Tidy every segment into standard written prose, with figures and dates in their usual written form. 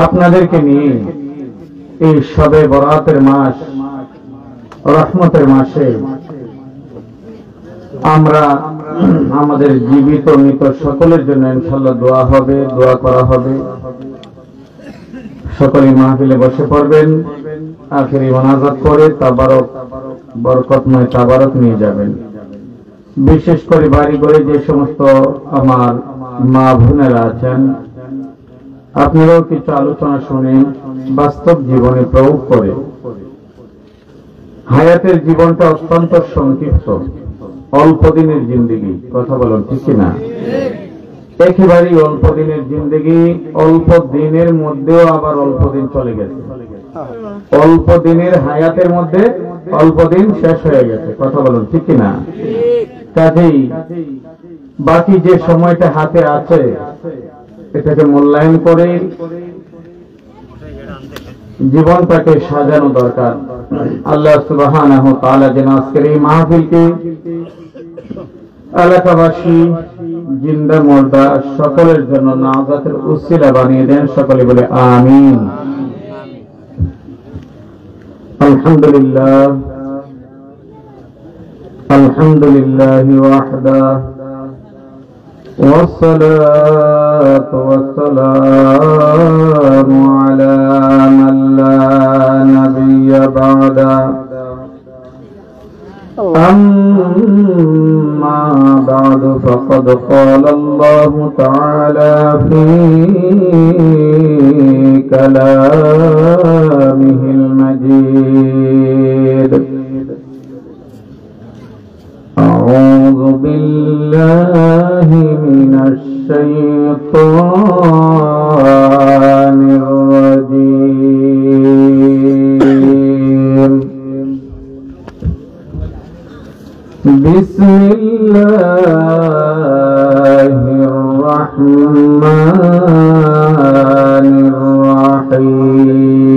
আপনাদেরকে নিয়ে এই শবে বরাতের মাস, রহমতের মাসে আমরা আমাদের জীবিত মৃত সকলের জন্য ইনশাআল্লাহ দোয়া হবে, দোয়া করা হবে। সকলে মাহফিলে বসে পড়বেন, আখেরি মোনাজাত করে তাবারক, বরকতময় তাবারক নিয়ে যাবেন। বিশেষ করে বাড়ি ঘরে যে সমস্ত আমার মা বোনেরা আছেন, আপনারাও কিছু আলোচনা শুনে বাস্তব জীবনে প্রয়োগ করে। হায়াতের জীবনটা অত্যন্ত সংক্ষিপ্ত, অল্প দিনের জিন্দেগি। কথা বলুন ঠিক কিনা? একেবারেই অল্প দিনের জিন্দেগি, অল্প দিনের মধ্যেও আবার অল্প দিন চলে গেছে। অল্প দিনের হায়াতের মধ্যে অল্প দিন শেষ হয়ে গেছে। কথা বলুন ঠিক কিনা? কাজেই বাকি যে সময়টা হাতে আছে এটাকে মূল্যায়ন করে জীবনটাকে সাজানো দরকার। আল্লাহ সুবহানাহু ওয়া তাআলা যেন আজকের এই মাহফিলকে এলাকাবাসী, জিন্দা মুর্দা সকলের জন্য নাজাতের উসিলা বানিয়ে দেন। সকলে বলে আমিন। আলহামদুলিল্লাহ, আলহামদুলিল্লাহি ওয়াহদা, والصلاة والسلام على من لا نبي بعده. أما بعد فقد قال الله تعالى في كلامه المجيد: أعوذ بالله من الشيطان الرجيم. بسم الله الرحمن الرحيم.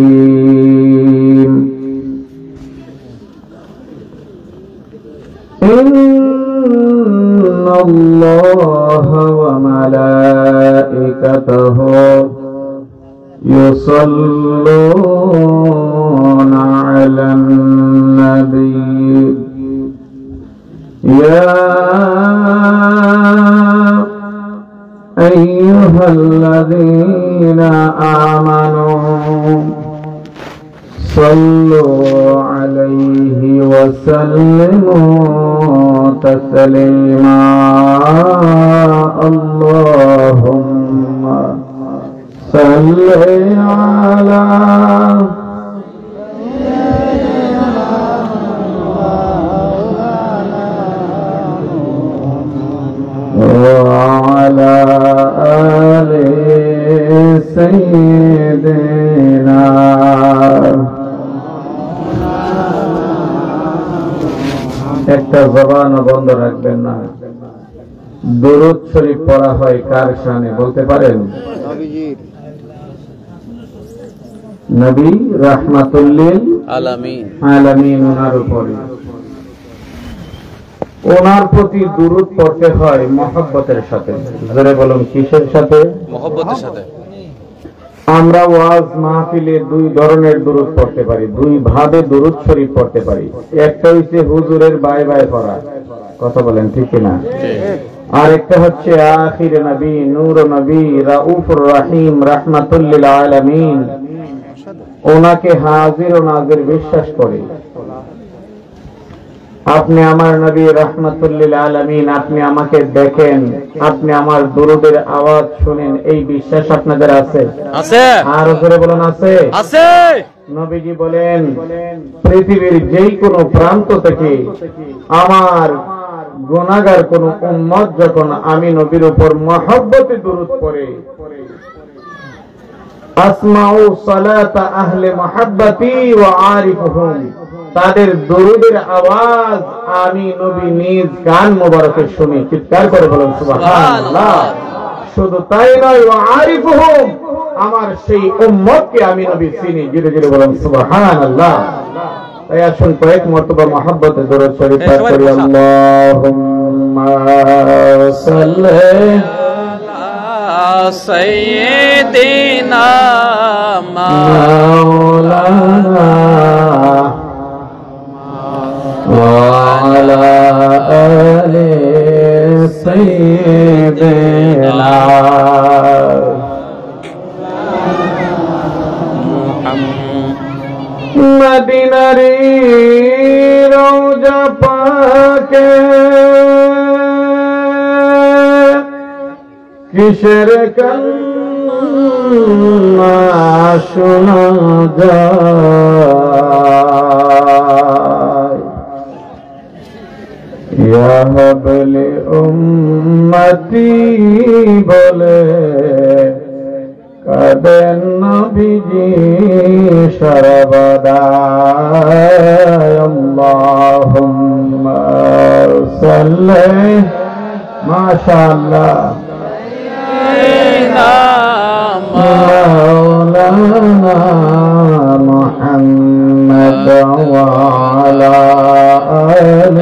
إن الله وملائكته يصلون على النبي يا أيها الذين آمنوا صلوا عليه وسلموا تسليما. اللهم صل على وعلى آل سيدنا. একটা জবান বন্ধ রাখবেন না। দুরূদ শরীফ পড়া হয় কার শানে বলতে পারেন? নবী রাহমাতুল্লিল আলামিন, ওনার উপরে, ওনার প্রতি দুরূদ পড়তে হয় মহব্বতের সাথে। জোরে বলুন কিসের সাথে? মহব্বতের সাথে। আমরা ওয়াজ মাহফিলে দুই ধরনের দুরূদ পড়তে পারি, দুই ভাবে দুরূদ শরীফ পড়তে পারি। একটা হচ্ছে হুজুরের বাই বাই পড়া, কথা বলেন ঠিক কিনা? আর একটা হচ্ছে আখির নবী, নূর নবী, রাউফুর রহিম, রাহমাতুল্লিল আলামিন, ওনাকে হাজির ও নাজির বিশ্বাস করে। আপনি আমার নবী রাহমাতুল্লিল আলামিন, আপনি আমাকে দেখেন, আপনি আমার দুরূদের আওয়াজ শুনেন, এই বিশ্বাস আপনাদের আছে? আছে। আর জোরে বলুন আছে? আছে। নবীজি বলেন, পৃথিবীর যেই কোনো প্রান্ত থেকে আমার গুনাহগার কোন উম্মত যখন আমি নবীর উপর মহব্বতে দুরূদ পড়ে, আসমাউ সালাতা আহলে মুহাব্বতি ওয়া আরিফুহুম, তাদের দুরূদের আওয়াজ আমি নবী নিজ কান মোবারকে শুনি। চিৎকার করে বলুন সুবহানাল্লাহ। শুধু তাই নয়, ওয়া আরিফুহুম, আমার সেই উম্মতকে আমি নবী চিনি। ধীরে ধীরে বলুন সুবহানাল্লাহ। তাই আসুন কয়েক মর্তবা মহব্বতে দরুদ শরীফ পাঠ করি। আল্লাহুম্মা সাল্লি سيدنا مولانا وعلى آل سيدنا মদিনারি রওজা পাকে কিসের কান্না শোনা যায় ইয়া হাবলি উম্মতি বলে কাদেন নবীজি সর্বদা আল্লাহুম্মা সাল্লি মাশাআল্লাহ مولانا محمد وعلى آل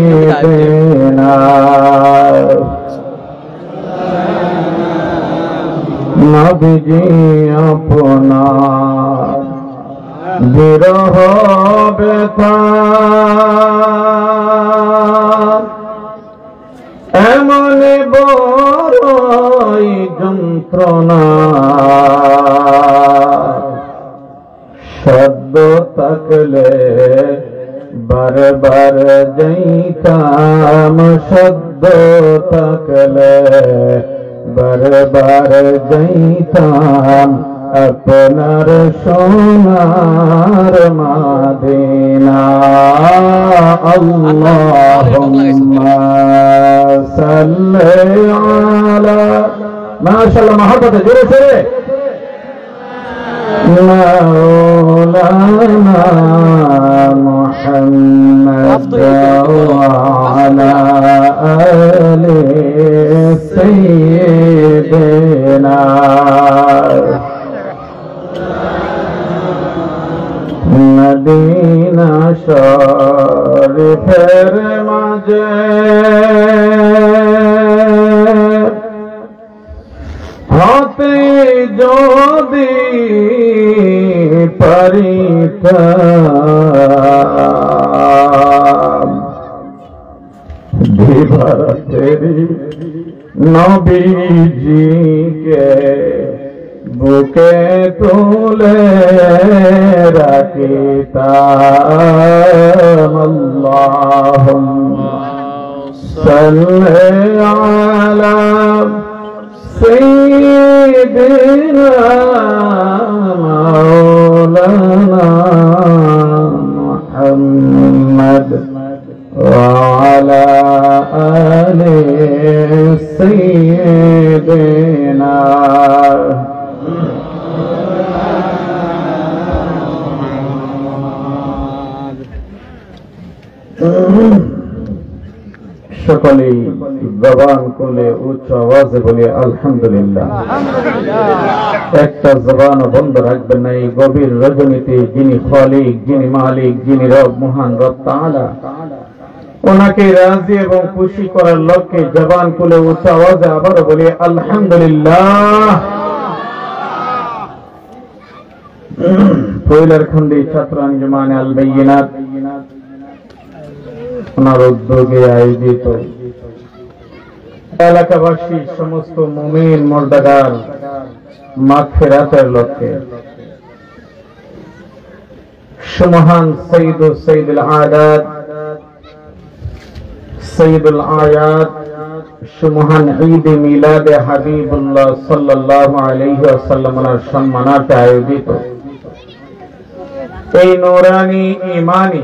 سيدنا নবীজি আপনার বিরহ ব্যথা এমন বড়ই যন্ত্রণা শব্দ থাকলে বারবার যাইতাম শব্দ থাকলে বারবার যাইতাম আপনার সোনার মদিনা আল্লাহুম্মা সাল্লি আলা মাশাআল্লাহ মহব্বতে জোরে জোরে مولانا محمد وعلى آل سيدنا মদিনা শরীফের মাঝে হতে যদি পারিতাম দিবারাতেরি নবীজিকে বুকে তুলে রাখিতাম আল্লাহুম্মা সাল্লি আলা سيدنا مولانا محمد وعلى آل سيدنا সকলেই জবান খুলে উচ্চ আওয়াজে বলে আলহামদুলিল্লাহ। একটা জবান বন্ধ রাখবেন না। এই গভীর রজনীতে যিনি খালিক, যিনি মালিক, যিনি রব, মহান রব তাআলা, ওনাকে রাজি এবং খুশি করার লক্ষ্যে জবান খুলে উচ্চ আওয়াজে আবারও বলে আলহামদুলিল্লাহ। পয়লার খন্ডে ছাত্র আঞ্জুমানে আল বাইয়িনাত ওনার উদ্যোগে আয়োজিত এলাকাবাসী সমস্ত মুমিন মুর্দাগার মাগফিরাতের লক্ষ্যে সুমহান সৈয়দুল আদাত সৈয়দুল আয়াত সুমহান ঈদ মিলাদে হাবিবুল্লাহ সাল্লাল্লাহু আলাইহি ওয়াসাল্লাম এর সম্মানার্থে আয়োজিত এই নূরানি ঈমানি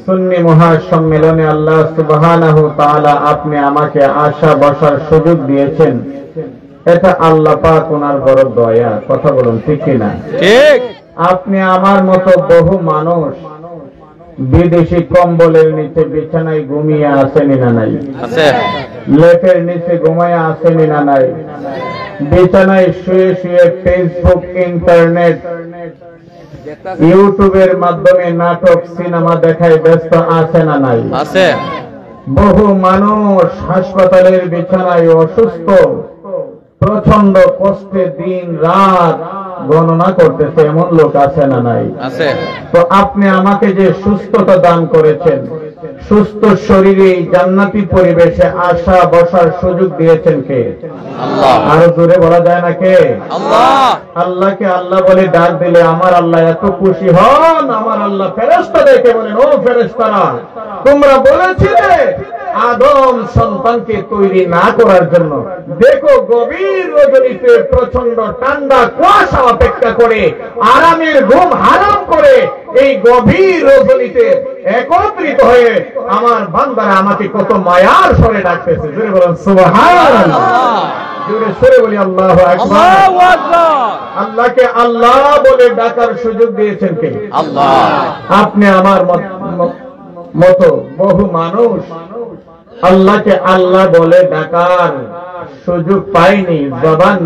সুন্নি মহাসম্মেলনে আল্লাহ সুবহানাহু তাআলা আপনি আমাকে আসা বসার সুযোগ দিয়েছেন। এটা আল্লাহ পাক ওনার বড় দয়া। কথা বলুন ঠিক কি না? ঠিক। আপনি আমার মতো বহু মানুষ বিদেশি কম্বলের নিচে বিছানায় ঘুমিয়ে আছেন না নাই? আছে। লেপের নিচে ঘুমায় আছেন না নাই? বিছানায় শুয়ে শুয়ে ফেসবুক, ইন্টারনেট, ইউটিউবের মাধ্যমে নাটক, সিনেমা দেখায় ব্যস্ত আছে না নাই? আছে। বহু মানুষ হাসপাতালের বিছানায় অসুস্থ, প্রচন্ড কষ্টে দিন রাত গণনা করতেছে, এমন লোক আছে না নাই? আছে। তো আপনি আমাকে যে সুস্থতা দান করেছেন, সুস্থ শরীরে জান্নাতি পরিবেশে আসা বসার সুযোগ দিয়েছেন কে? আল্লাহ। আরো জোরে বলা যায় না কে? আল্লাহ। আল্লাহকে আল্লাহ বলে ডাক দিলে আমার আল্লাহ এত খুশি হন, আমার আল্লাহ ফেরেশতাদেরকে বলেন, ও ফেরেশতারা, তোমরা বলেছিলে আদম সন্তানকে তৈরি না করার জন্য, দেখো গভীর রজনীতে প্রচন্ড ঠান্ডা কুয়াশা অপেক্ষা করে, আরামের ঘুম হারাম করে এই গভীর রজনীতে একত্রিত হয়ে আমার বান্দারা আমাকে কত মায়ার স্বরে ডাকতেছে। জোরে বলেন সুবহানাল্লাহ। জোরে সরে বলি আল্লাহু আকবার। আল্লাহু আকবার। আল্লাহকে আল্লাহ বলে ডাকার সুযোগ দিয়েছেন কে? আল্লাহ। আপনি আমার মতো বহু মানুষ আল্লাহকে আল্লাহ বলে ডাকার সুযোগ পায়নি, জবান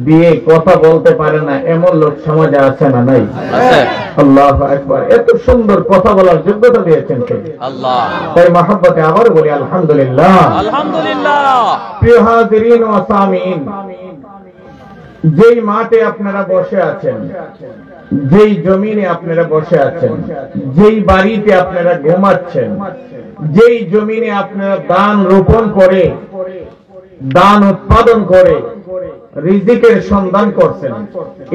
দিয়ে কথা বলতে পারে না, এমন লোক সমাজে আছে না নাই? আল্লাহু আকবার। এত সুন্দর কথা বলার যোগ্যতা দিয়েছেন কে? আল্লাহ। তাই মহব্বতে আবার বলি আলহামদুলিল্লাহ। আলহামদুলিল্লাহ। প্রিয় হাজিরিন ও সামিন, যেই মাঠে আপনারা বসে আছেন, যেই জমিনে আপনারা বসে আছেন, যেই বাড়িতে আপনারা ঘুমাচ্ছেন, যেই জমিনে আপনারা দান রোপণ করে, দান উৎপাদন করে রিজিকের সন্ধান করছেন,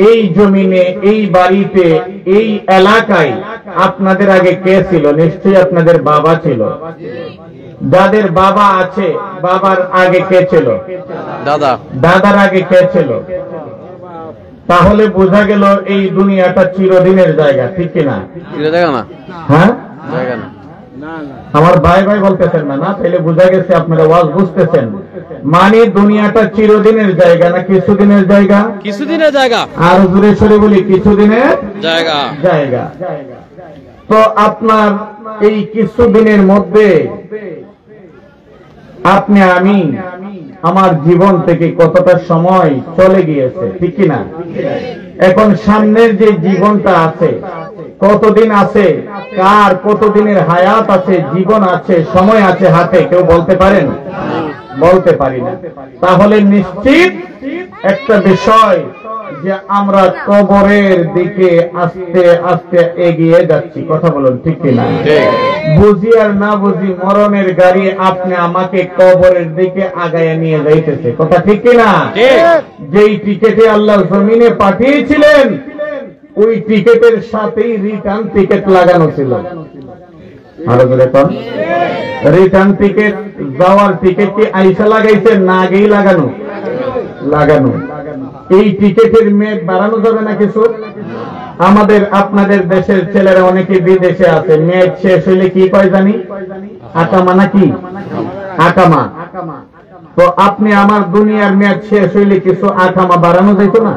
এই জমিনে, এই বাড়িতে, এই এলাকায় আপনাদের আগে কে ছিল? নিশ্চয়ই আপনাদের বাবা ছিল। যাদের বাবা আছে, বাবার আগে কে ছিল? দাদা। দাদার আগে কে ছিল? তাহলে বোঝা গেল এই দুনিয়াটা চিরদিনের জায়গা, ঠিক কিনা? জায়গা না। হ্যাঁ, জায়গা না। আমার ভাই ভাই বলতেছেন না? না, তাহলে বোঝা গেছে আপনারা ওয়াজ বুঝতেছেন। মানে দুনিয়াটা চিরদিনের জায়গা না কিছুদিনের জায়গা? কিছুদিনের জায়গা। আর জোরে সরে বলি কিছুদিনের জায়গা। জায়গা। তো আপনার এই কিছুদিনের মধ্যে আপনি আমি আমার জীবন থেকে কতটা সময় চলে গিয়েছে, ঠিক কিনা? এখন সামনের যে জীবনটা আছে, কতদিন আছে, কার কতদিনের হায়াত আছে, জীবন আছে, সময় আছে হাতে, কেউ বলতে পারেন? বলতে পারি না। তাহলে নিশ্চিত একটা বিষয় যে আমরা কবরের দিকে আস্তে আস্তে এগিয়ে যাচ্ছি। কথা বলুন, ঠিক কিনা? বুঝি আর না বুঝি মরণের গাড়ি আপনি আমাকে কবরের দিকে আগায় নিয়ে যাইতেছে। কথা ঠিক কিনা? যেই টিকেটে আল্লাহ জমিনে পাঠিয়েছিলেন, ওই টিকেটের সাথেই রিটার্ন টিকেট লাগানো ছিল। আরো জোরে কোন? রিটার্ন টিকেট, যাওয়ার টিকেট কি আইসা লাগাইছে না আগেই লাগানো? লাগানো। এই টিকেটের মেয়াদ বাড়ানো যাবে না কিছু? আমাদের আপনাদের দেশের ছেলেরা অনেকে বিদেশে আছে, মেয়াদ শেষ হইলে কি কয় জানি? আকামা নাকি? আকামা। তো আপনি আমার দুনিয়ার মেয়াদ শেষ হইলে কিছু আকামা বাড়ানো যাইতো না?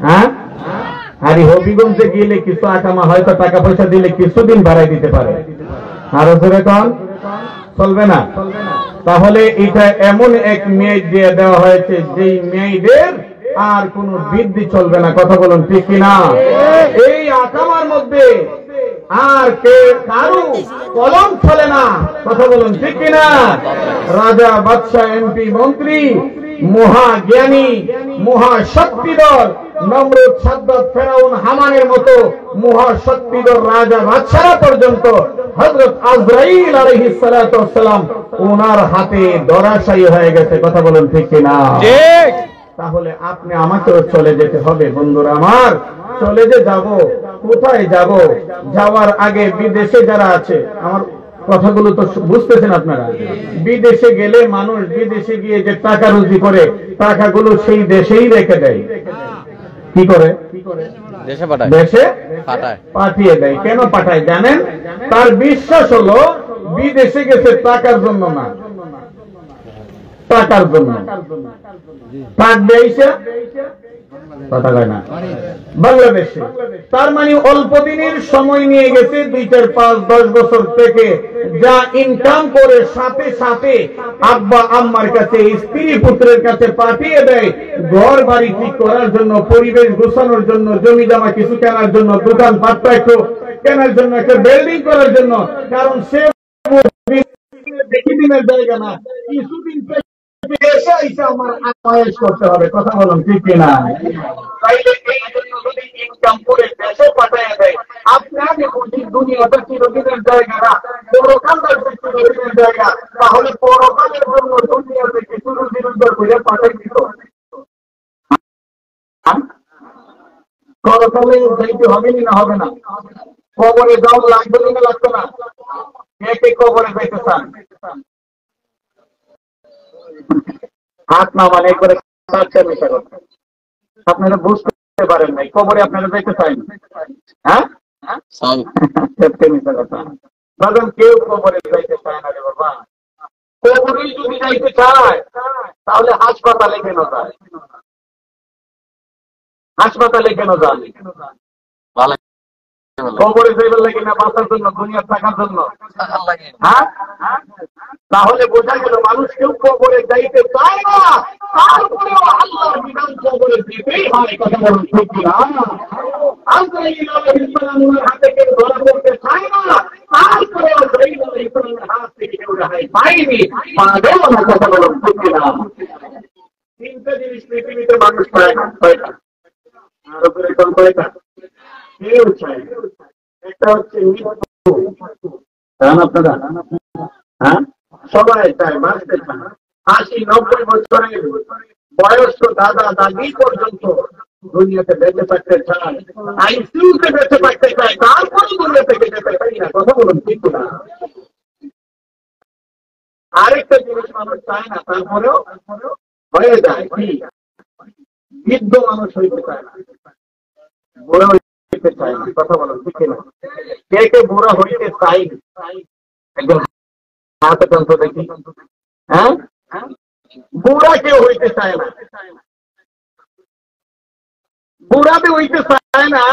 হ্যাঁ, আর হবিগঞ্জে গেলে কিছু আকামা হয়তো টাকা পয়সা দিলে কিছুদিন বাড়াই দিতে পারে। আরো জোরে কন? চলবে না। তাহলে এটা এমন এক মেয়াদ দিয়ে দেওয়া হয়েছে যেই মেয়াদের আর কোন বৃদ্ধি চলবে না। কথা বলুন, ঠিক কিনা? এই আকামার মধ্যে আর কে কারু কলম চলে না। কথা বলুন, ঠিক কিনা? রাজা, বাদশাহ, এমপি, মন্ত্রী, মহাজ্ঞানী, মহাশক্তিধর নমরুদ, সাদ্দাত, ফেরাউন, হামানের মতো মহাশক্তিধর রাজা বাদশারা পর্যন্ত হযরত আজরাইল আলাইহিস সালাতু ওয়াস সালাম ওনার হাতে ধরাশায়ী হয়ে গেছে। কথা বলুন, ঠিক কিনা? ঠিক। তাহলে আপনি আমাকেও চলে যেতে হবে বন্ধুরা আমার। চলে যে যাব, কোথায় যাব? যাওয়ার আগে বিদেশে যারা আছে, আমার কথাগুলো তো বুঝতেছেন আপনারা। বিদেশে গেলে মানুষ বিদেশে গিয়ে যে টাকা রুজি করে, টাকাগুলো সেই দেশেই রেখে দেয়। কি করে? দেশে পাঠায়। দেশে পাঠায়, পাঠিয়ে দেয়। কেন পাঠায় জানেন? তার বিশ্বাস হলো বিদেশে গেছে টাকার জন্য না, টাকার জন্য। থাকবে বাংলাদেশে, তার মানে অল্প দিনের সময় নিয়ে গেছে, 2, 4, 5, 10 বছর থেকে যা ইনকাম করে সাথে সাথে আব্বা আম্মার কাছে, স্ত্রী পুত্রের কাছে পাঠিয়ে দেয় ঘর বাড়ি ঠিক করার জন্য, পরিবেশ গোছানোর জন্য, জমি জমা কিছু কেনার জন্য, দোকান পাট্টা একটু কেনার জন্য, একটা বিল্ডিং করার জন্য। কারণ সে চিরদিনের জায়গা না, কিছুদিন এসে এসে আমার আয়েশ করতে হবে। কথা বলুন ঠিক কিনা? তাইলে এই জন্য যদি ইনকাম করে দেশে পাঠায় দেয়, আপনি আগে বুঝি দুনিয়াটা চিরদিনের জায়গা না, পরকালটা চিরদিনের জায়গা, তাহলে পরকালের জন্য দুনিয়া থেকে শুরু বিরুদ্ধ করে পাঠাই দিত। পরকালে যাইতে হবে না হবে না? কবরে যাও লাগবে না লাগতো না? কে কবরে যাইতে চান? হাত না মানে করে আপনারা বুঝতে পারেন নাই, কবরে আপনারা যাইতে চান? হ্যাঁ, কেউ কবরে যাইতে চায় না রে বাবা। কবরে যদি যাইতে চায় তাহলে হাসপাতালে কেন যায়? হাসপাতালে কেন যান? কবরে যাইবার লাগে না বাঁচার জন্য, দুনিয়ার থাকার জন্য? হ্যাঁ, তাহলে বোঝা গেল মানুষ কেউ কবরে যাইতে চায় না, তারপরেও আল্লাহর বিধান কবরে দিতেই হয়। কথা বলুন ঠিক কিনা? হাতে কেউ ধরা পড়তে চায় না, তারপরেও ইসলামের হাত থেকে কেউ রেহাই পায়নি, পাবেও না। কথা বলুন ঠিক কিনা? তিনটা জিনিস পৃথিবীতে মানুষ পায় না, কয়টা? আরো করে কোন কয়টা? কেউ চায় না। একটা হচ্ছে মৃত্যু, চান আপনারা? হ্যাঁ, সবাই চায়, বাঁচতে চান। 80-90 বছরের বয়স্ক দাদা দাদি পর্যন্ত দুনিয়াতে বেঁচে থাকতে চায়, আইসিইউতে বেঁচে থাকতে চায়, তারপরে দুনিয়া থেকে যেতে পারি না। কথা বলুন ঠিক না? আরেকটা জিনিস মানুষ চায় না, তারপরেও হয়ে যায় কি? বৃদ্ধ মানুষ হইতে চায় না, বুড়া হইতে চায় না। কথা বলুন ঠিক না? কে কে বুড়া হইতে চাই? একদম হাতে যন্ত্র দেখি। হ্যাঁ, বুড়া কেউ হইতে চায় না, বুড়াতে হইতে চায় না।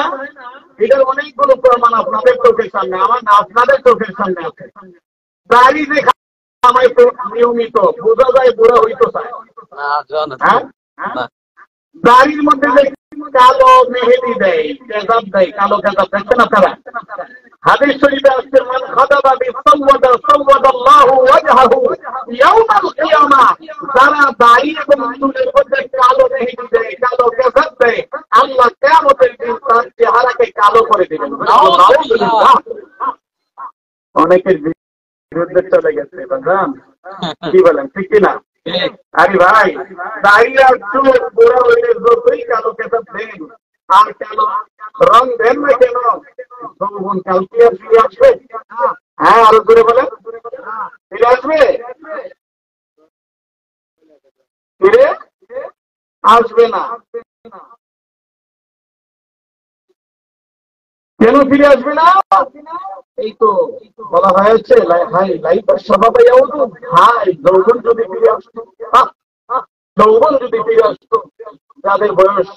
এটার অনেকগুলো প্রমাণ আপনাদের চোখের সামনে, আমার না, আপনাদের চোখের সামনে আছে। দাড়ি যে আমায় নিয়মিত বোঝা যায় বুড়া হইতে চায়। হ্যাঁ, দাড়ির মধ্যে যে কালো মেহেদি দেয়, কেজাব দেয়, কালো কেজাব দেখছেন আপনারা? হাদিস শরীফে আসছে, মান খাদাবা বিসাওয়াদা সাওয়াদাল্লাহু ওয়াজহাহু ইয়াউমাল কিয়ামাহ। যারা দাড়ি এবং চুলের মধ্যে কালো মেহেদি দেয়, কালো কেজাব দেয়, আল্লাহ কিয়ামতের দিন তার চেহারাকে কালো করে দিবেন। অনেকের বিরুদ্ধে চলে গেছে, বুঝলেন? কি বলেন ঠিক কিনা? আরে ভাই, দাড়ি আর চুল বুড়া হইলে যতই কালো কেতাব দেন আর কালো রং দেন না কেন, যৌবন কালকে আর ফিরে আসবে? হ্যাঁ, আরো জোরে বলেন, ফিরে আসবে? ফিরে আসবে না। কেন ফিরে আসবে না? এই তো বলা হয়েছে, লাইফের স্বভাবে হাই যৌবন যদি ফিরে আসতো, যৌবন যদি ফিরে আসতো, যাদের বয়স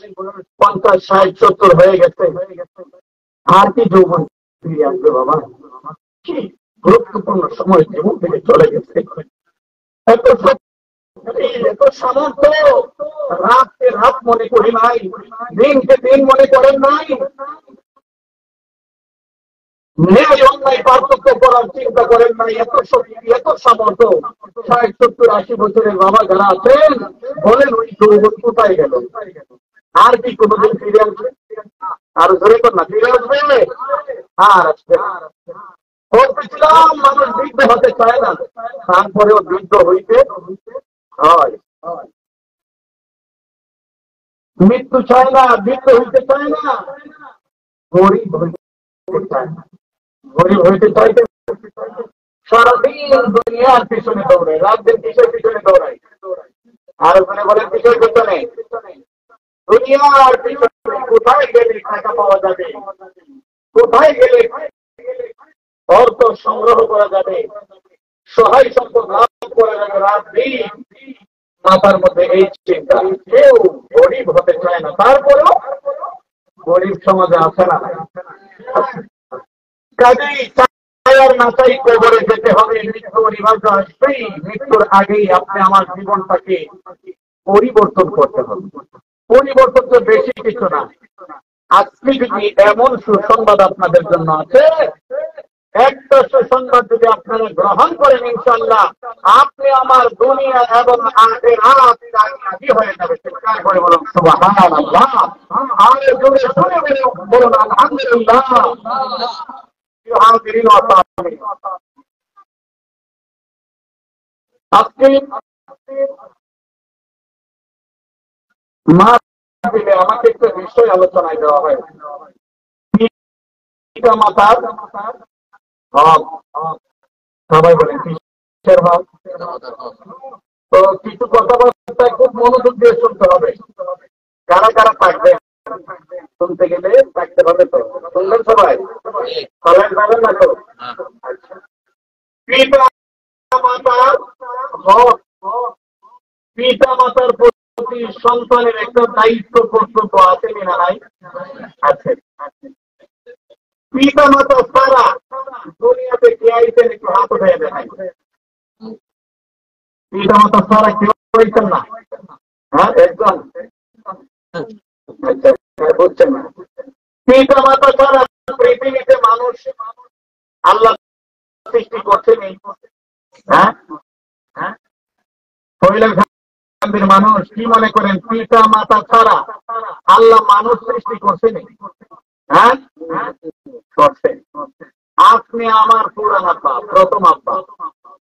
50, 60, 70 হয়ে গেছে, আর কি যৌবন ফিরে আসবে বাবা? কি গুরুত্বপূর্ণ সময় জীবন থেকে চলে গেছে। এত সামর্থ্য, রাতকে রাত মনে করি নাই, দিনকে দিন মনে করেন নাই, ন্যায় অন্যায় পার্থক্য করার চিন্তা করেন নাই। এত শক্তি, এত সামর্থ্য, 60, 70, 80 বছরের বাবা যারা আছেন, বলেন ওই যৌবন কোথায় গেল? আর কি কোনোদিন ফিরে আসবে? আর ধরে কর না, ফিরে আসবে? আর আসবে না। বলতেছিলাম মানুষ বৃদ্ধ হতে চায় না, তারপরেও বৃদ্ধ হইতে হয়। মৃত্যু চায় না, বৃদ্ধ হইতে চায় না, গরিব হইতে চায় না। গরিব হইতে চাইতে সারাদিন দুনিয়ার পিছনে দৌড়ায়, রাজ্যের কিসের পিছনে দৌড়ায়? আর ওখানে বলেন কিসের পিছনে? দুনিয়ার পিছনে। কোথায় গেলে টাকা পাওয়া যাবে, কোথায় গেলে অর্থ সংগ্রহ করা যাবে, সহায় সম্পদ লাভ করা যাবে, রাত দিন মাথার মধ্যে এই চিন্তা। কেউ গরিব হতে চায় না, তারপরেও গরিব সমাজে আছে না? কাজেই চাই না চাই কবরে যেতে হবে, মৃত্যু অনিবার্য আসবেই। মৃত্যুর আগেই আপনি আমার জীবনটাকে পরিবর্তন করতে হবে। পরিবর্তন তো বেশি কিছু না। আজকে যদি এমন সুসংবাদ আপনাদের জন্য আছে, একটা সুসংবাদ যদি আপনারা গ্রহণ করেন ইনশাআল্লাহ আপনি আমার দুনিয়া এবং আখিরাত কামিয়াবি হয়ে যাবে। চিৎকার করে বলুন সুবহানাল্লাহ। আর জোরে শুনে বলুন আলহামদুলিল্লাহ। হাজিরিন ওয়া সামিঈন, আজকে মাহফিলে আমাকে একটা বিষয় আলোচনায় দেওয়া হয়, পিতা মাতার হক। সবাই বলেন কিসের হক? তো কিছু কথাবার্তা খুব মনোযোগ দিয়ে শুনতে হবে। কারা কারা থাকবে শুনতে গেলে থাকতে হবে, তো শুনবেন সবাই? সবাই যাবেন না তো? পিতা মাতার হক, পিতা মাতার প্রতি সন্তানের একটা দায়িত্ব কর্তব্য আছে কিনা নাই? আছে। পিতা মাতা ছাড়া দুনিয়াতে কে আইতেন একটু হাত উঠে দেখাই। পিতা মাতা ছাড়া কেউ আইতেন না? হ্যাঁ, একজন বুঝছেন না? পিতা মাতা ছাড়া পৃথিবীতে মানুষ আল্লাহ সৃষ্টি করছেনি। হ্যাঁ হ্যাঁ, মানুষ কি মনে করেন পিতা মাতা ছাড়া আল্লাহ মানুষ সৃষ্টি করছেনি? হ্যাঁ করছে। আপনি আমার পুরান আব্বা, প্রথম আব্বা,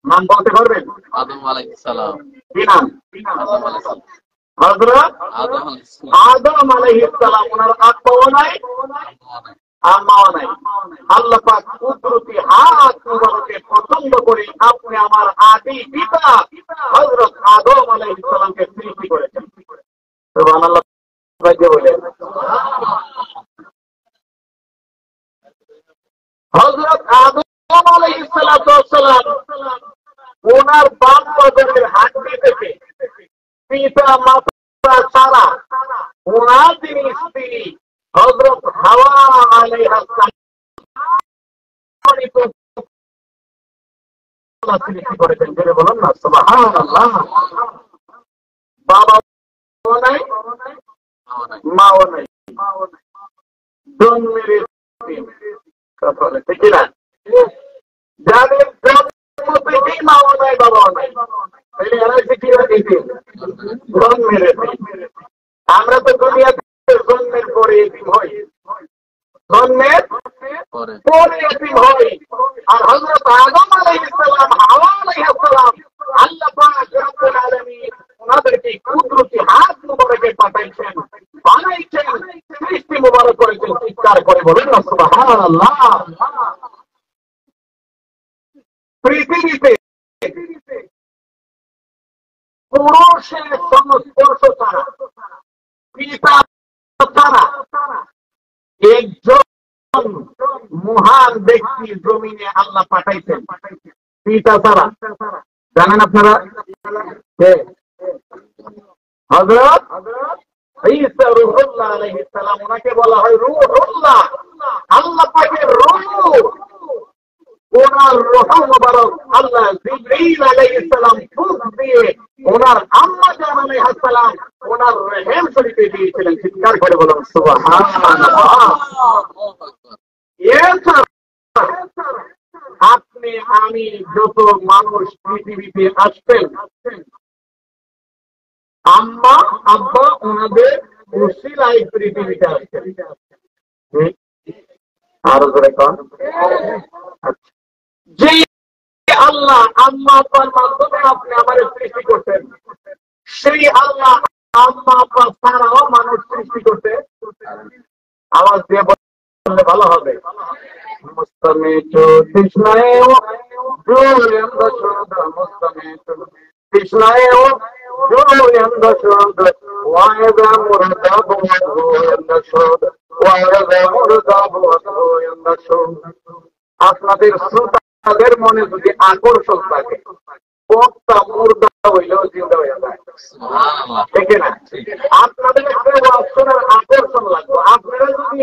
নাম বলতে পারবেন? আদম আলাইহিস সালাম। কি নাম? হযরত আদম আলাইহিস সালাম। ওনার আব্বাও নাই, আম্মাও নাই। আল্লাহ পাক কুদরতি হাত মুবারকে পছন্দ করে আপনি আমার আদি পিতা হযরত আদম আলাইহিস সালামকে সৃষ্টি করেছেন। সুবহানাল্লাহ বলেন। হযরত আদম আলাইহিস সালাম ওনার বাম পায়ের হাড্ডি থেকে পিতা মাতা ছাড়া ওনার তিনি স্ত্রী হযরত হাওয়া আলাইহিস সালাম সৃষ্টি করেছেন। জেনে বলুন না সুবহানাল্লাহ। বাবা নাই, মাও নাই, জন্মের কথা বলে ঠিক না? যাদের জন্ম থেকেই মাও নাই, বাবাও নাই, জন্মের। আমরা তো দুনিয়াতে জন্মের পরে এতিম হই, জন্মের পরে এতিম হই। আর হযরত আদম আলাইহিস সালাম, হাওয়া আলাইহিস সালাম আল্লাহ পাক রব্বুল আলামিন ওনাদেরকে কুদরতি হাত মুবারকে পাঠাইছেন, বানাইছেন, সৃষ্টি মুবারক করেছেন। চিৎকার করে বলেন না সুবহানাল্লাহ। পৃথিবীতে পুরুষের সংস্পর্শ ছাড়া, পিতা ছাড়া একজন মহান ব্যক্তি জমিনে আল্লাহ পাঠাইছেন, পিতা ছাড়া। জানেন আপনারা হযরত ঈসা রূহুল্লাহ আলাইহিস সালাম, ওনাকে বলা হয় রূহুল্লাহ, আল্লাহ পাকের রূহ। ওনার রূহ মুবারক আল্লাহ জিবরীল আলাইহিস সালাম ফুঁক দিয়ে ওনার আম্মা জান আলাইহিস সালাম ওনার রহিম শরীফে দিয়েছিলেন। চিৎকার করে বলুন সুবহানাল্লাহ। আপনি আমি যত মানুষ পৃথিবীতে আসছেন, আম্মা আব্বা ওনাদের উসিলায় পৃথিবীতে আসছেন। আরো ধরে কন। যে আল্লাহ আম্মা আব্বার মাধ্যমে আপনি আমার সৃষ্টি করতেন, সেই আল্লাহ আম্মা আব্বা ছাড়াও মানুষ সৃষ্টি করতে। আওয়াজ দিয়ে বললে ভালো হবে। মুস্তামিতু তৃষ্ণায় জোরেন্দ শব্দ, মুস্তামিতু তৃষ্ণায় জোরেন্দ শব্দ, ওয়ায়দা মুরদা বন্ধুন্দ শব্দ, ওয়ায়দা মুরদা বন্ধুন্দ শব্দ। আপনাদের শ্রোতাদের মনে যদি আকর্ষণ থাকে, বক্তা মুর্দা হইলেও জিন্দা হয়ে যায়, ঠিক না? আপনাদের একটা অপশনের আকর্ষণ লাগবে। আপনারা যদি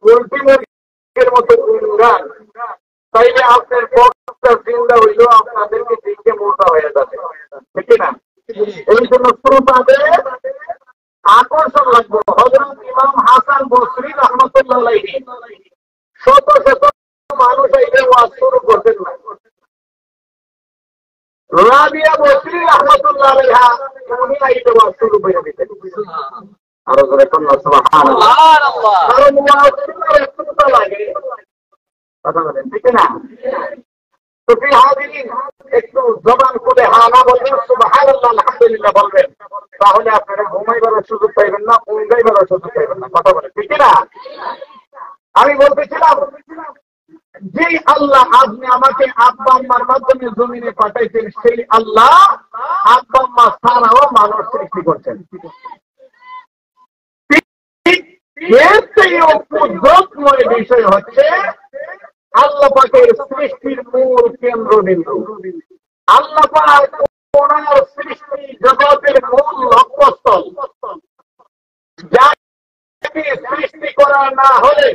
পোল্ট্রি মুরগির মতো গান, তাইলে আপনার বক্তা জিন্দা হইলেও আপনাদেরকে দেখে মোটা হয়ে যাবে, ঠিক না? এই জন্য শ্রোতাদের আকর্ষণ লাগবে। হযরত ইমাম হাসান বসরি রাহমাতুল্লাহ আলাইহি শত শত মানুষ আইলে আরো জোরে কন্যা সুবহানাল্লাহ। কারণ ওয়াজ শুনলে সুবিধা লাগে, কথা বলেন ঠিক না? তো প্রিয় হাজিরিন, একটু জবান খুলে হানা বলবেন, সুবহানাল্লাহ আলহামদুলিল্লাহ বলবেন, তাহলে আপনারা ঘুমাইবারও সুযোগ পাইবেন না, উঙ্গাইবারও সুযোগ পাইবেন না, কথা বলেন ঠিক না? আমি বলতেছিলাম, যে আল্লাহ আপনি আমাকে আব্বা আম্মার মাধ্যমে জমিনে পাঠাইছেন, সেই আল্লাহ আব্বা আম্মা ছাড়াও মানুষ সৃষ্টি করছেন। এর চেয়েও কুদরতময় বিষয় হচ্ছে আল্লাহ পাকের সৃষ্টির মূল কেন্দ্রবিন্দু। আল্লাহ পাক ওনার সৃষ্টি জগতের মূল লক্ষ্যস্থল, যাকে সৃষ্টি করা না হলে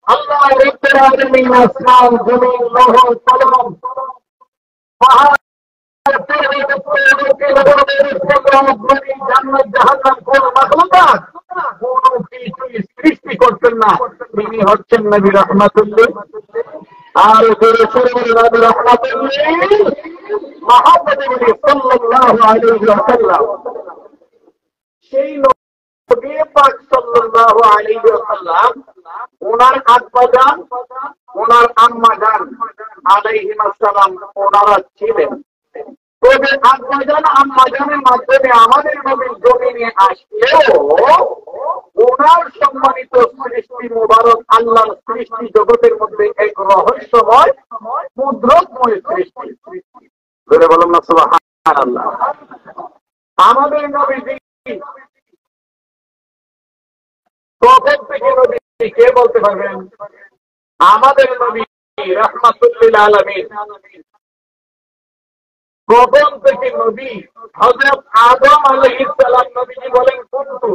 আল্লাহ রব্বুল আলামিন আসমান, জমিন, লৌহ কলম, পাহাড়, জান্নাত জাহান্নাম কোন মাখলুকাত কোন কিছুই সৃষ্টি করছেন না। তিনি হচ্ছেন নবী রাহমাতুল্লিল, আর নবী রাহমাতুল্লিল মুহাম্মদ সাল্লাল্লাহু আলাইহি ওয়াসাল্লাম। সেই নবী পাক সাল্লাল্লাহু আলাইহি ওয়াসাল্লাম ওনার আব্বাজান, ওনার আম্মাজান আলাইহিস সালাম ওনারা ছিলেন। তবে আব্বাজান আম্মাজানের মাধ্যমে আমাদের নবীর জমিনে আসলেও ওনার সম্মানিত সৃষ্টি মুবারক আল্লাহর সৃষ্টি জগতের মধ্যে এক রহস্যময় কুদরতময় সৃষ্টি। ধরে বলুন না সুবহানাল্লাহ। আমাদের নবীজি কখন থেকে নবী কে বলতে পারবেন? আমাদের নবী রাহমাতুল্লিল আলামিন কখন থেকে নবী? হযরত আদম আলাইহিস সালাম নবীজি বলেন, কুনতু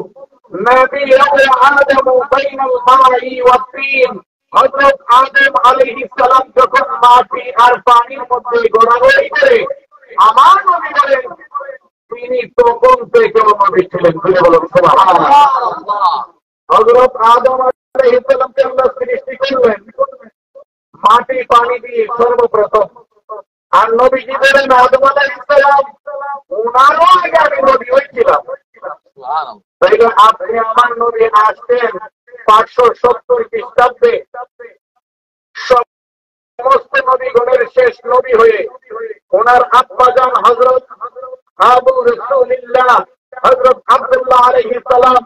নাবিয়্যান আদমু বাইনাল মাই ওয়াত তিন। হযরত আদম আলাইহিস সালাম যখন মাটি আর পানির মধ্যে গড়াগড়ি করে, আমার নবী বলেন তিনি তখন থেকে নবী ছিলেন। বলে বলুন সুবহানাল্লাহ। হযরত আদম আলাইহিস সালামকে আল্লাহ সৃষ্টি করলেন মাটি পানি দিয়ে সর্বপ্রথম। আর নবীজি বলেন আদম আলাইহিস সালাম ওনারও আগে আমি নবী হয়েছিলাম। তাইলে আপনি আমার নবী আসতেন 570 খ্রিস্টাব্দে, সমস্ত নবীগণের শেষ নবী হয়ে। ওনার আব্বাজান হযরত আবু রাসূলিল্লাহ হযরত আব্দুল্লাহ আলাইহিস সালাম,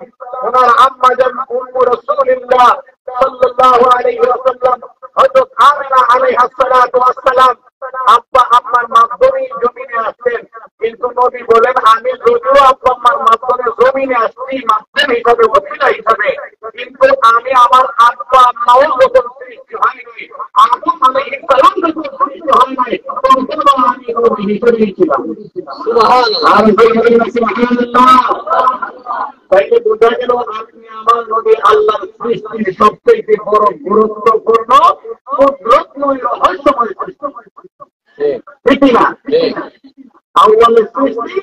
ওনার আম্মাজান উম্মু রাসূলিল্লাহ সাল্লাল্লাহু আলাইহি ওয়াসাল্লাম হযরত আমিনা আলাইহাস সালাতু ওয়াস সালাম আব্বা আম্মার মাধ্যমে জমিনে আসতেন। কিন্তু নবী বলেন আমি যদিও আব্বা আম্মার মাধ্যমে জমিনে আসছি মাধ্যম হিসাবে, ওসিলা হিসাবে, কিন্তু আমি আমার আব্বা আম্মাও যখন সৃষ্টি হয়নি, আদম আলাইহিস সালাম যখন সৃষ্টি হয় নাই, তখন আমি নবী হিসেবেই ছিলাম। সুবহানাল্লাহ। তাইলে বোঝা গেল আপনি আমার নবী আল্লাহর সৃষ্টির সবচেয়ে বড় গুরুত্বপূর্ণ কুদরতময় রহস্যময় সৃষ্টি, ঠিক না? আউয়ালের সৃষ্টি,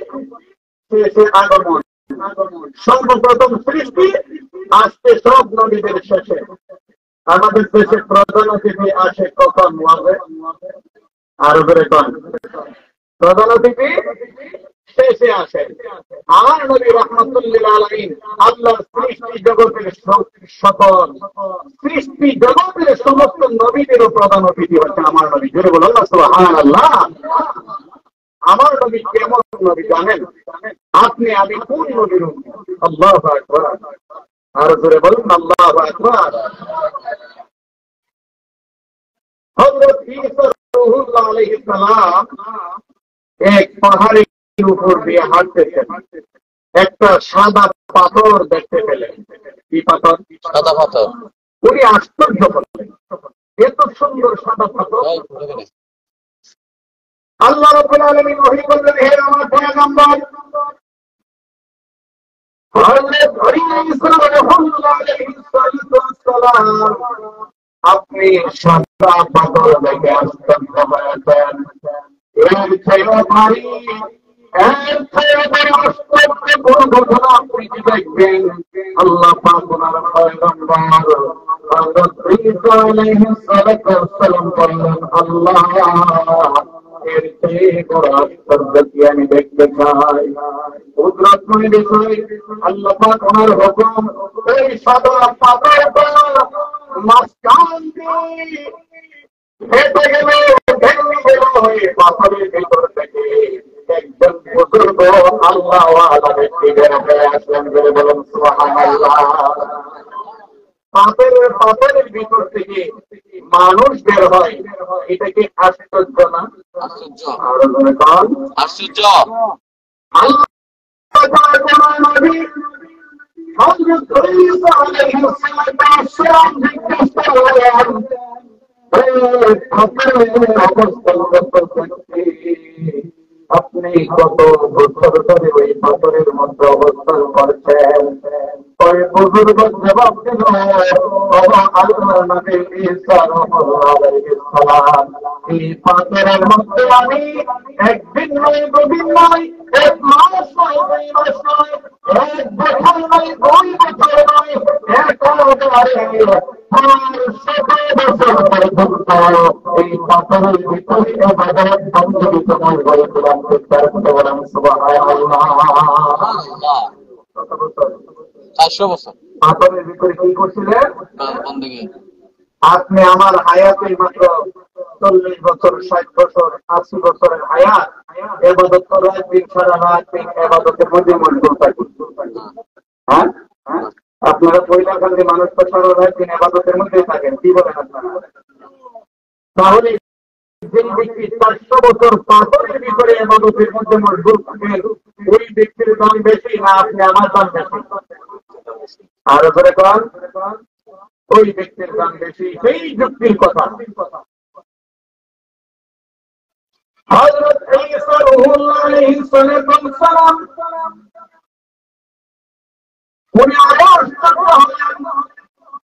শেষে আগমন। সর্বপ্রথম সৃষ্টি, আসতে সব নবীদের শেষে। আমাদের দেশে প্রধান অতিথি আসে কখন? আরো করে কন, প্রধান অতিথি শেষে আসেন। আমার নবী রাহমাতুল্লিল আলামিন আল্লাহর সৃষ্টি জগতের সকল সৃষ্টি জগতের সমস্ত নবীদেরও প্রধান অতিথি হচ্ছে আমার নবী। জোরে বলুন না সুবহানাল্লাহ। আমার নবী কেমন নবী জানেন? আপনি আমি কোন নবীর উম্মত? আল্লাহু আকবার। আর জোরে বলুন আল্লাহু আকবার। হযরত ঈসা রূহুল্লাহ আলাইহিস সালাম এক পাহাড়ের উপর দিয়ে হাঁটতেছেন, একটা সাদা পাথর দেখতে পেলেন। কি পাথর? সাদা পাথর। উনি আশ্চর্য হলেন, এত সুন্দর সাদা পাথর। আল্লাহ রাব্বুল আলামিন ওহী করলেন, হে আমার পয়গম্বর হযরত ঈসা আলাইহিস সালাম, আপনি সাদা পাথর দেখে আশ্চর্য হয়েছেন। এর চেয়ে ভারী, এর চেয়ে বড় আশ্চর্য কোন ঘটনা আপনি কি দেখবেন? আল্লাহ পাক ওনার পয়গম্বর হযরত ঈসা আলাইহিস সালাম বললেন, আল্লাহ এর চেয়ে বড় আশ্চর্য কি আমি দেখতে চাই? কুদরতময় বিষয়, আল্লাহ পাক ওনার হুকুম, এই সাদা পাথরটা মাঝখান দিয়ে হেঁটে গেলে ভেঙে গেল এই পাথরের ভিতর থেকে একজন বুজুর্গ আল্লাহওয়ালা ব্যক্তি বের হয়ে আসলেন, বলে বলুন সুবহানাল্লাহ। পাথরের ভিতর থেকে মানুষ বের হয়, এটা কি আশ্চর্য না? আশ্চর্য, আরো জোরে বল। আশ্চর্য। আল্লাহ নবী হযরত ঈসা আলাইহিস সালাম জিজ্ঞাসা করলেন, আপনি কত বছর ধরে ওই পাথরের মধ্যে অবস্থান করছেন? ওই বুজুর্গ জবাব দিল, আল্লাহর নবী ঈসা আলাইহিস সালাম, এই পাথরের মধ্যে আমি একদিন নয়, দুদিন নয়, 1 মাস নয়, 2 মাস নয়, 1 বছর নয়, 2 বছর নয়, এই পাথরের ভিতরে ইবাদত বন্দী তোমার ঘরে দিলাম, চিৎকার করে বলেন সুবহানাল্লাহ। 400 বছর পাথরের ভিতরে কি করছিলেন? বন্দেগী। আপনি আমার হায়াতে মাত্র 40 বছর, 60 বছর, 80 বছরের হায়াত, ইবাদত করার দিন সারা রাত ইবাদতের মধ্যে মশগুল থাকি। হ্যাঁ, আপনারা পয়লাকান্দি মানুষ তো সারা রাত দিন ইবাদতের মধ্যেই থাকেন, কি বলেন আপনারা? তাহলে যে ব্যক্তি 400 বছর পাথরের ভিতরে ইবাদতের মধ্যে মশগুল থাকেন, ওই ব্যক্তির দাম বেশি না আপনি আমার দাম বেশি? আরো করে কন, ওই ব্যক্তির দাম বেশি। সেই যুক্তির কথা হযরত ঈসা রূহুল্লাহ আলাইহিস সালাম উনি আওয়াজ করলেন,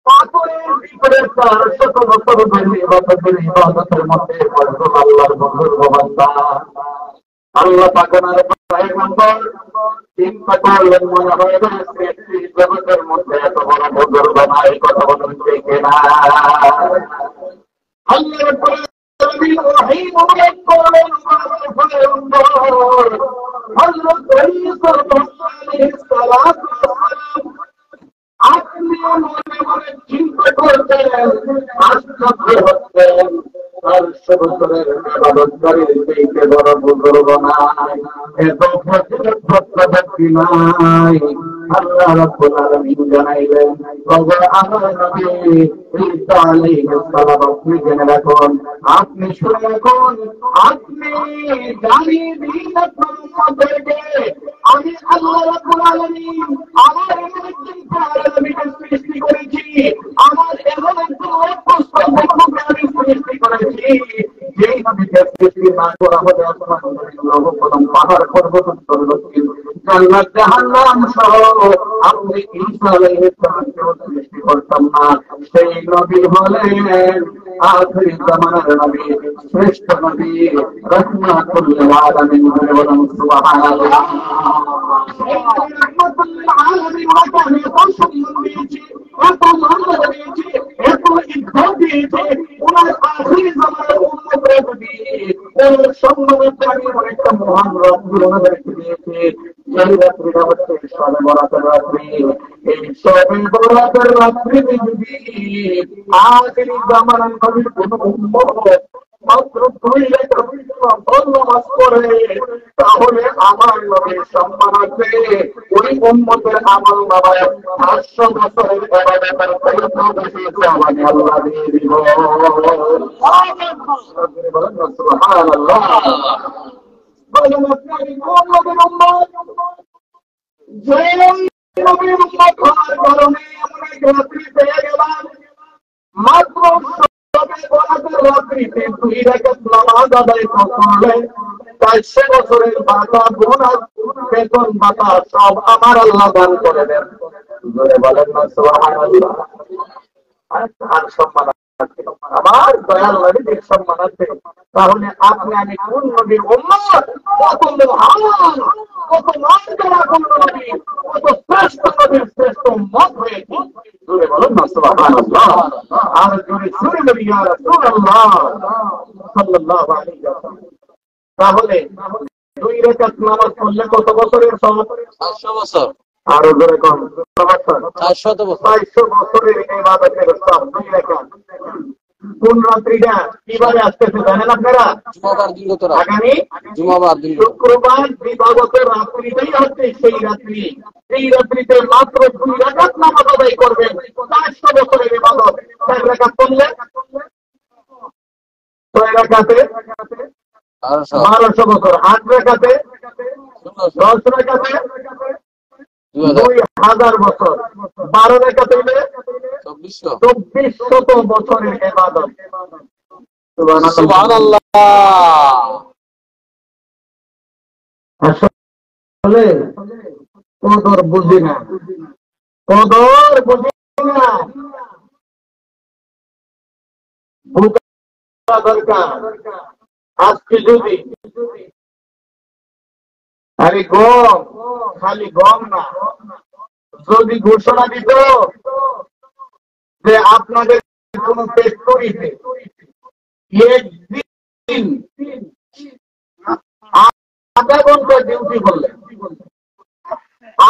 পাথরের ভিতরে 400 বছর ধরে ইবাদতের মধ্যে মশগুল আল্লাহর বুজুর্গ বান্দা। আল্লাহ পাক ওনার পয়গম্বর চিন্তা করলেন, মনে হয় না সৃষ্টি জগতের মধ্যে এত বড় বুজুর্গ নাই, কথা বলুন ঠিক না? আল্লাহ রাব্বুল আলামিন ওহী মুবারক করলেন, হযরত ঈসা আলাইহিস সালাম আপনি মনে মনে চিন্তা করতেন, আশ্চর্য হচ্ছেন, 400 বছরের ইবাদতকারীর থেকে বড় বুজুর্গ নাই, এত প্রত্যেকটি নাই। আল্লাহ রাব্বুল আলামিন জানাইলেন, ওগো আমার নবী ঈসা আলাইহিস সালাম, আপনি জেনে রাখুন, আপনি শুনে রাখুন, আপনি জানিয়ে দিন আপনার উম্মতদেরকে, আমি আল্লাহ রাব্বুল আলামিন আমার এমন একজন প্যারামিটার সৃষ্টি করেছি, আমার এমন একজন লক্ষ্য আমি সৃষ্টি করেছি, যেই নবীকে সৃষ্টি না করা হলে আসমান লৌহকলম পাহাড় পর্বত দক্ষিণ জান্নাত জাহান্নাম সহ আপনি ঈসা আলাইহিস সালামকে সৃষ্টি করতাম না। সেই নবী হলেন আখিরি জামানার নবী, শ্রেষ্ঠ নবী, রাহমাতুল লিল আলামিন, বলুন সুবহানাল্লাহ। রাহমাতুল লিল আলামিন ওখানে সম্মান দিয়েছে, এত মর্যাদা দিয়েছে, এত ইজ্জত দিয়েছে, ওনার আখিরি জামানার উম্মতরা যদি ওই সম্মানের প্রাণী অনেকটা মহান রব্বুল ওনাদেরকে দিয়েছে। এই রাত্রিটা হচ্ছে শবে বরাতের রাত্রি, এই শবে বরাতের রাত্রিতে যদি আখিরি জামানার নবীর কোন উম্মত মাত্র 2 রাকাত নামাজ পড়ে, তাহলে আমার নবীর সম্মান আছে, ওই উম্মতের আমল নামায় 500 বছরের ইবাদতের পরিমাণ বেশি আমাকে আল্লাহ দিয়ে দিব। সুবহানাল্লাহ। বলুন আপনি কোন নবীর উম্মত? যে নবীর উম্মত হওয়ার কারণে আমরা রাত্রি পেয়ে গেলাম, মাত্র রাত্রিতে 2 রাকাত নামাজ আদায় করলে 400 বছরের বাঁকা বোনাস, বেতন ভাতা সব আমার আল্লাহ দান করে দেন। বলেন না সুবহানাল্লাহ। আর সম্মান আছে, আমার দয়াল নবীর সম্মান আছে। তাহলে আপনি আমি কোন নবীর উম্মত? কত মহান, কত মর্যাদাপূর্ণ নবী, কত শ্রেষ্ঠ নবীর শ্রেষ্ঠ উম্মত হয়েছে। জোরে বলুন না সুবহানাল্লাহ। আর জোরে সুরে নবী ইয়া রাসূলুল্লাহ সাল্লাল্লাহু আলাইহি ওয়াসাল্লাম। তাহলে 2 রাকাত নামাজ পড়লে কত বছরের সওয়াব? 400 বছর। আরো জোরে কম, কত বছর? 400 বছর। 400 বছরের ইবাদতের সওয়াব 2 রাকাত। কোন রাত্রিটা কিভাবে আসতেছে জানেন আপনারা? জুমাবার দিন গত রাত। আগামী জুমাবার দিন। শুক্রবার দিবাগত রাত্রিটাই হচ্ছে সেই রাত্রি। এই রাত্রিতে মাত্র 2 রাকাত নামাজ আদায় করবেন, 400 বছরের ইবাদত। 4 রাকাত পড়লে 6 রাকাতে 1200 বছর, 8 রাকাতে 10 রাকাতে 2000 বছর, 12 রাকাতে 2400 বছরের ইবাদত। সুবহানাল্লাহ। আসলে কদর বুঝি না, কদর বুঝি না, বুঝা দরকার। আজকে যদি আরে গম, খালি গম না, যদি ঘোষণা দিত যে আপনাদের কোন ফ্যাক্টরিতে একদিন আধা ঘন্টা ডিউটি করলেন,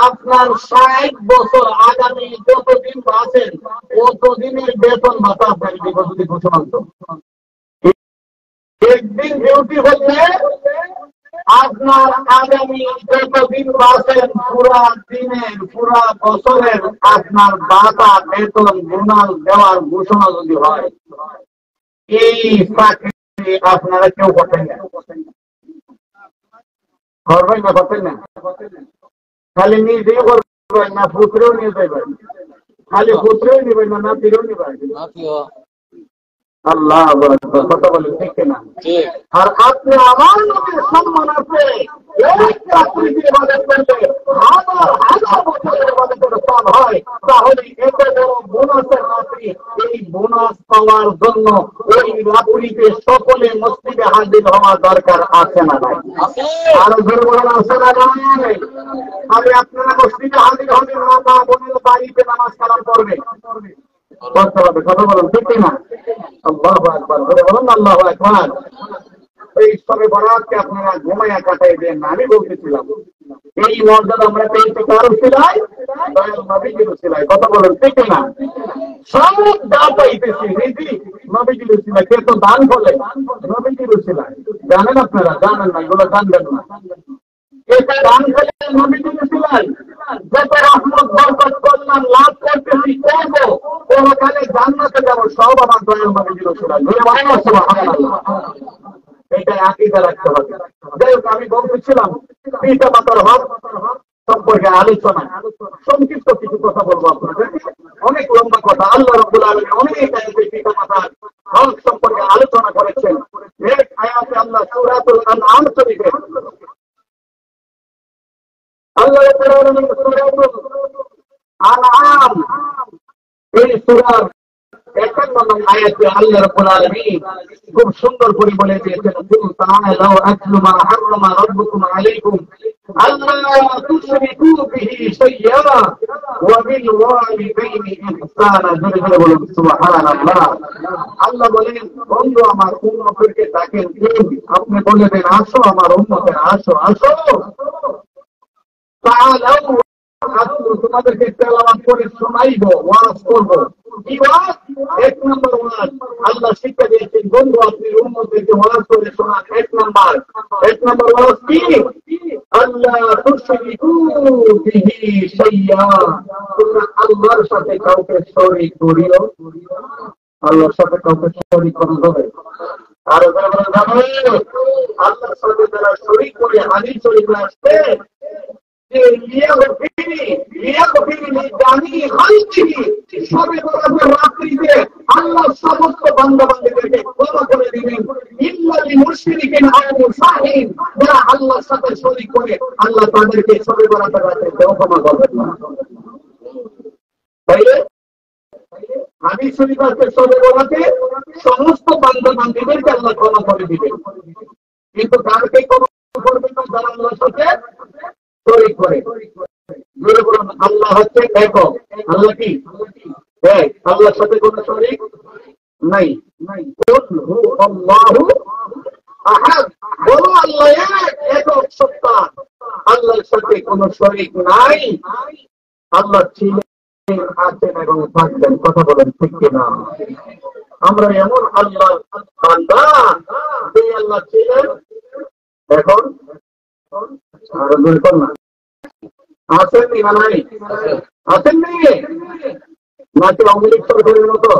আপনার 60 বছর আগামী যতদিন আছেন ততদিনের বেতন ভাতা আপনাকে দিব, যদি ঘোষণা দিত। একদিন ডিউটি হলে আপনার আগামী যতদিন আছেন পুরা দিনের পুরা বছরের আপনার ভাতা বেতন বোনাস দেওয়ার ঘোষণা যদি হয়, এই চাকরি আপনারা কেউ করতেন না, করবেন না, করতেন না। খালি নিজেও করবেন না, পুত্রেও নিয়ে যাবেন, খালি পুত্রেও নেবেন না, নাতিরেও নেবেন। আল্লাহ কথা বলে ঠিক না? আর আপনি আমার নবীর সম্মান আছে, এক রাত্রিতে ইবাদত করলে হাজার হাজার বছরের ইবাদতের ফল হয়। তাহলে এত বড় বোনাসের রাত্রি, এই বোনাস পাওয়ার জন্য ওই রাত্রিতে সকলে মসজিদে হাজির হওয়া দরকার আছে না নাই? আরো জোরে বলেন আছে না নাই? আমি আপনারা মসজিদে হাজির হবেন না, বা বোনের বাড়িতে নামাজ কালাম করবে করতে হবে, কথা বলুন ঠিক না? আল্লাহু আকবার, বলে বলুন আল্লাহু আকবার। এই সবে বরাতকে আপনারা ঘুমাইয়া কাটাই দেন না। আমি বলতেছিলাম এই মর্যাদা আমরা পেয়েছি কার উসিলায়? দয়াল নবীজির উসিলায়, কথা বলুন ঠিক না? সব যা পাইতেছি রিজি নবীজির উসিলায়। কে তো দান করলেন? নবীজির উসিলায়। জানেন আপনারা? জানেন না, এগুলো জানবেন না। এটা দান করলেন নবীজির উসিলায়। যত রহমত বরকত কল্যাণ লাভ করতেছি করবো, কোনখানে জান্নাতে যাবো, সব আমার দয়াল নবীজির উসিলায়। সুবহানাল্লাহ। এটা আকীদা রাখতে হবে। যাই হোক, আমি বলতেছিলাম পিতা মাতার হক সম্পর্কে আলোচনা, সংক্ষিপ্ত কিছু কথা বলবো আপনাদের। অনেক লম্বা কথা। আল্লাহ রাব্বুল আলামিন অনেক আয়াতে পিতা মাতার হক সম্পর্কে আলোচনা করেছেন। এক আয়াতে আল্লাহ সূরাতুল আনআম শরীফে আল্লাহ রাব্বুল আলামিন সূরাতুল আনআম এই সূরার 51 নম্বর আয়াতে আল্লাহ রাব্বুল আলামিন খুব সুন্দর করে বলে দিয়েছেন, কুল তাআলাউ আতলু মা হারামা রাব্বুকুম আলাইকুম আল্লা তুশরিকু বিহি শাইয়্যা ওয়া বিল ওয়ালিদাইনি ইহসানা। জোরে জোরে বলুন সুবহানাল্লাহ। আল্লাহ বলেন, বন্ধু আমার উম্মতকে ডাকেন, আপনি বলে দেন আসো আমার উম্মতের, আসো আসো, তাআলাউ তোমাদেরকে তেলাওয়াত করে শোনাইব, ওয়াজ করবো। কি ওয়াজ? 1 নম্বর ওয়াজ আল্লাহ শিক্ষা দিয়েছেন, বন্ধু আপনি উম্মতকে ওয়াজ করে শোনান। 1 নম্বর ওয়াজ কি? আল্লাহ তুশরিকু বিহি শাইয়্যা, তোমরা আল্লাহর সাথে কাউকে শরীক করিও, আল্লাহর সাথে কাউকে শরীক করা যাবে। আর আল্লাহর সাথে যারা শরীক করে হাজির শরীফে আসছে, আল্লাহ সমস্ত বান্দাবান্দিদেরকে ক্ষমা করে দিবেন। যারা আল্লাহর সাথে শরীক করে আল্লাহ তাদেরকে সবে বরাতের রাতে ক্ষমা করবেন না। তাইলে হাদিস শরীফ আছে সবে বরাতে সমস্ত বান্দাবান্দিদেরকে আল্লাহ ক্ষমা করে দিবেন, কিন্তু কারকে ক্ষমা করবেন না? যারা আল্লাহর সাথে শরীক করে। জোরে বলুন আল্লাহ হচ্ছে একক। আল্লাহ কি এক? আল্লাহর সাথে কোন শরীক নাই। কুল হু আল্লাহু আহাদ, বলো আল্লাহ এক, একক সত্তা, আল্লাহর সাথে কোনো শরীক নাই। আল্লাহ ছিলেন, আছেন এবং থাকবেন। কথা বলেন ঠিক কিনা? আমরা এমন আল্লাহ বান্দা, যে আল্লাহ ছিলেন, এখন আরো দূর কর না, আসেননি না নাই? আসেননি নাকি অমৃত সরকারের মতো?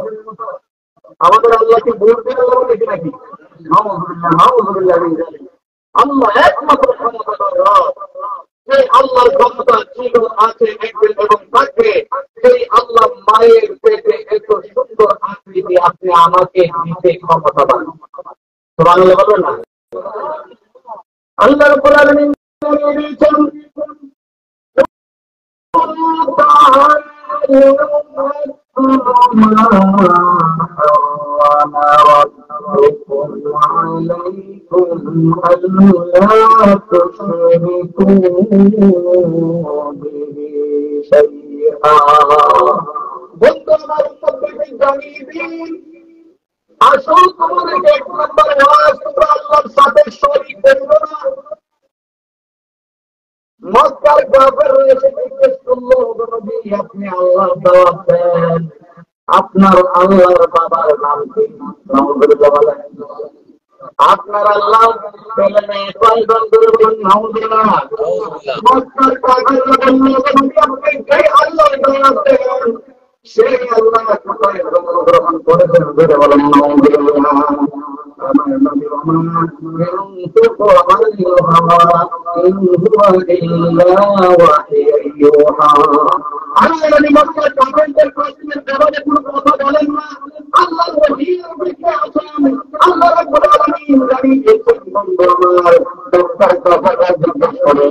আমাদের আল্লাহকে ভোট দিতে বলো নাকি নাকি? নাউযুবিল্লাহ, নাউযুবিল্লাহ মিন যালিক। আল্লাহ একমাত্র ক্ষমতাধর রব। সেই আল্লাহর ক্ষমতা ছিল, আছে, একদিন এবং থাকবে। সেই আল্লাহ মায়ের পেটে এত সুন্দর আকৃতি আপনি আমাকে দিতে ক্ষমতাবান। সুবহানাল্লাহ বলবেন না? আল্লাহ রাব্বুল আলামিন বলেছেন, আসল তোমাদেরকে এক নম্বর ওয়াজ, তোমরা আল্লাহর সাথে শরীক করবে না। মক্কার কাফের এসে জিজ্ঞেস করলো, নবী আপনি আল্লাহর দাওয়াত দেন, আপনার আল্লাহর বাবার নাম কি? নাউযুবিল্লাহ বলেন। আপনার আল্লাহ ছেলে মেয়ে কয়জন? বলুন নাউযুবিল্লাহ। মক্কার কাফেররা বলল, নবী আপনি যেই আল্লাহর দাওয়াত দেন, সেই আল্লাহ কোথায় জন্মগ্রহণ করেছেন? ধরে বলেন নাউযুবিল্লাহ। আমার নবী আমার ينطق عن الهوى إن هو إلا وحي يوحى। আল্লাহ নবী মক্কার কাফেরদের প্রশ্নের জবাবে কোনো কথা বলেন না। আল্লাহর ওহীর অপেক্ষায় আছেন। আল্লাহ রাব্বুল আলামিন জানিয়েছেন, বন্ধু আমার, মক্কার কাফেররা জিজ্ঞেস করে,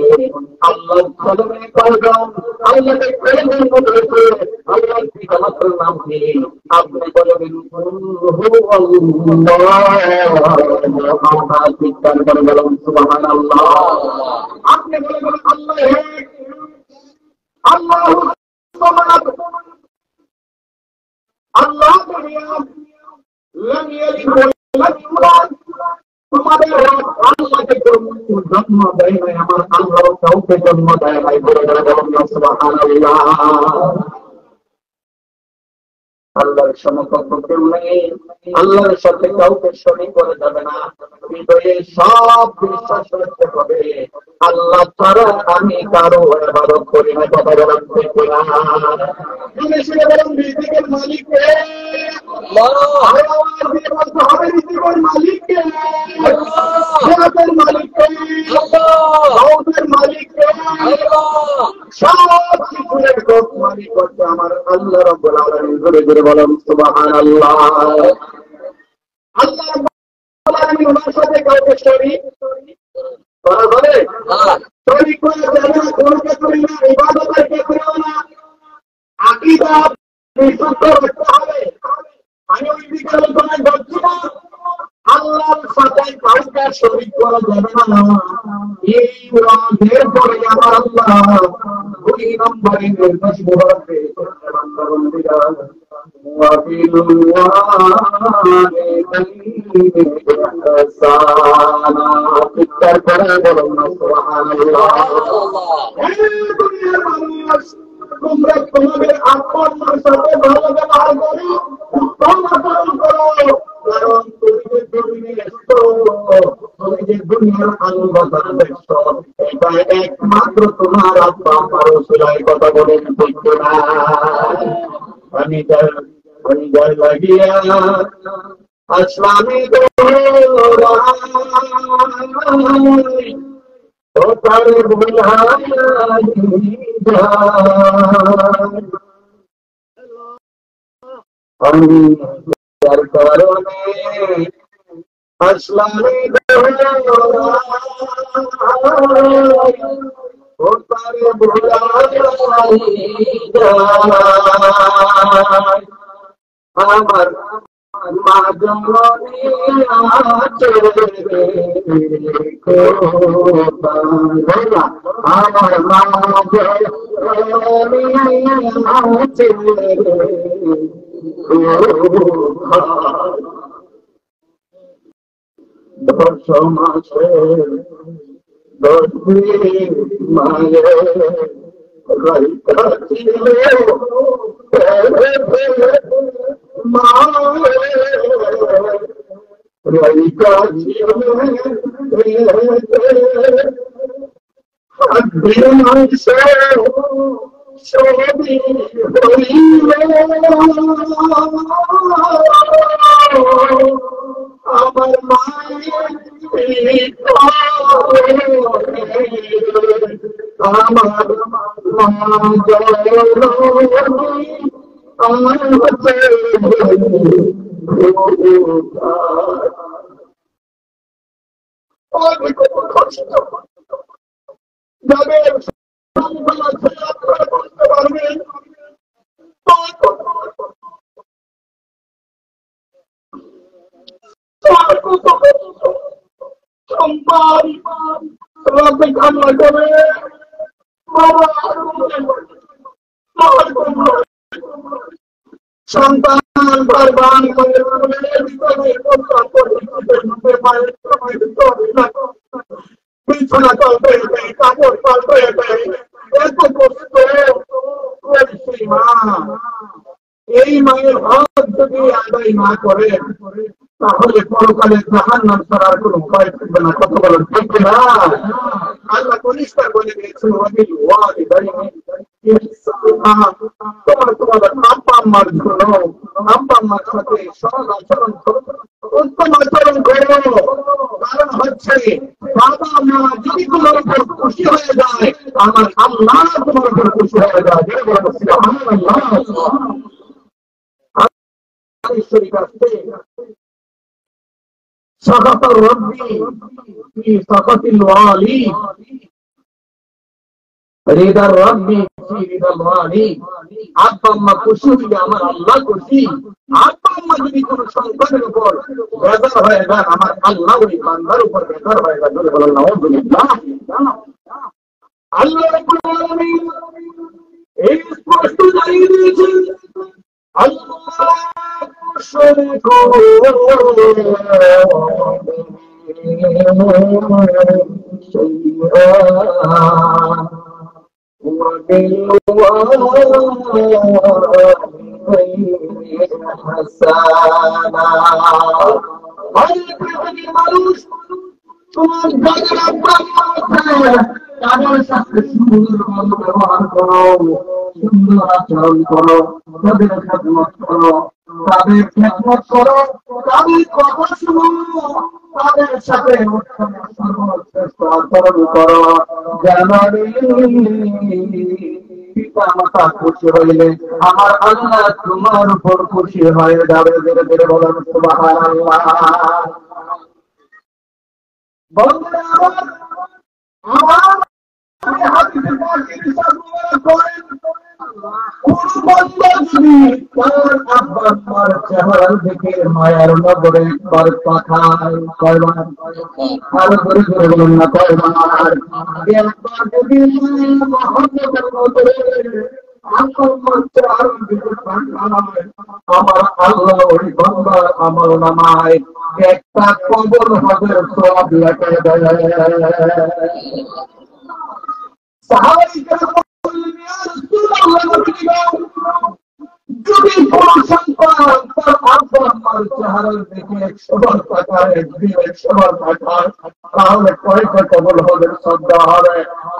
আল্লাহর ছেলে মেয়ে কয়জন? আল্লাহকে কয়জন বলেছে? আল্লাহর পিতামাতার নাম কি? আপনি বলবেন চিৎকার করে বলুন সুবহানাল্লাহ। আপনি বলবেন আল্লাহ এক, আল্লাহু সামাদ, আল্লাহু ইয়াদ, লাম ইয়ালিদ ওয়া লাম ইউলাদ। তোমাদের রব আল্লাহকে জন্ম দেয় নাই, আমার আল্লাহ কাউকে জন্ম দেয় নাই। বলে বলুন সুবহানাল্লাহ। আল্লাহর সমকক্ষ কেউ নেই, আল্লাহর সাথে কাউকে শরীক করে যাবে না। হৃদয়ে সব বিশ্বাস করতে হবে, আল্লাহ ছাড়া আমি কারো ইবাদত করি না। কথা বলেন ঠিক কিনা? শুনে বলেন, রিজিকের মালিক কে? রিজিকের মালিক কে? হায়াতের মালিক কে? মওতের মালিক কে? সব কিছুর মালিক হচ্ছে আমার আল্লাহ রাব্বুল আলামিন। জোরে জোরে বলেন সুবহানাল্লাহ। আল্লাহ রাব্বুল আলামিন ওনার সাথে কাউকে শরীক করা যাবে? শরীক করা যাবে না। কোন ক্ষেত্রে না, ইবাদতের ক্ষেত্রেও না। আকীদা বিশুদ্ধ রাখতে হবে। আমি ওই দিকে আলোচনা করছি না। আল্লাহর সাথে কাউকে শরীক করা যাবে না। এই ওয়াজের পরে আমার আল্লাহ 2 নম্বরে নির্দেশ করবে, বান্দা-বান্দীরা চিৎকার করে বলুন সুবহানাল্লাহ। তোমরা তোমাদের আত্মার সাথে ভালো ব্যবহার করো, উত্তম আচরণ করো। কারণ তুমি যে জমিনে এসছো, তুমি যে দুনিয়ার আনন্দ দেখছো, এটা একমাত্র তোমার আত্মা পারো। সেলাই কথা বলেন ঠিক না? আমি যাই লাগিয়া আসলামী তারে বুঝাই আমি তার কারণে আসলামী ও তারে বুঝাই আমার মা জননী আছে আমার মা জননী আছে। 10 মাসের 10 দিন মায়ের রাইতা ছিল রাইতা ছিল আমার মায়ের আমার মা বুঝতে পারবেন কান্না করে সন্তান বারবার বিছানা চলতে কাপড় পাল্টে এত কষ্ট করেছি মা। এই মায়ের হক যদি আদায় না করে তাহলে পরকালে জাহান্নাম ছাড়ার কোনো উপায় থাকবে না। কত বলেন ঠিক না? আল্লাহ পরিষ্কার বলে দিয়েছেন তোমার আব্বা আম্মার জন্য আব্বা আম্মার সাথে সরল আচরণ করো, উত্তম আচরণ করো। কারণ হচ্ছে বাবা মা যদি তোমার উপর খুশি হয়ে যায় আমার আল্লাহ তোমার উপর খুশি হয়ে যায়। سخط ربي في سخط الوالي رضا ربي في رضا الوالي। আব্বা আম্মা খুশি হইলে আমার আল্লাহ খুশি। আব্বা আম্মা যদি কোন সন্তানের উপর বেজার হয়ে যায় আমার আল্লাহ ওই বান্দার উপর বেজার হয়ে যায়। বলেন নাউযুবিল্লাহ। আল্লাহ রাব্বুল আলামিন এই স্পষ্ট জানিয়ে দিয়েছেন আল্লাহ শরীক মানুষ তোমার তাদের সাথে সুন্দর ব্যবহার করো, সুন্দর আচরণ করো, তাদের খেদমত করো, তাদের খেদমত করো, তাদের কথা শুনো, তাদের সাথে উত্তম সর্বশ্রেষ্ঠ আচরণ করো। জানারে পিতা মাতা খুশি হইলে আমার আল্লাহ তোমার উপর খুশি হয়ে যাবে। ধীরে ধীরে বলেন সুবহানাল্লাহ। বন্ধুরা আমার হাদিসে পাকে বিশ্বাস করেন কোন বান্দা যদি তার আব্বা আম্মার চেহারার দিকে মায়ার নজরে একবার তাকায়, কয়বার? আরো ধরে ধরে বলুন না, কয়বার? একবার যদি মহব্বতের নজরে আল্লাহর চেহারার দিকে তাকায় আমার আল্লাহ ওই বান্দার আমল নামায় একটা কবর হজের সওয়াব লেখে দেয়। যদি কোন সন্তান তার আব্বা আম্মার চেহারার দিকে 100 বার তাকায়, একদিন 100 বার তাকায়, তাহলে কয়টা কবর হজের শ্রদ্ধা হবে?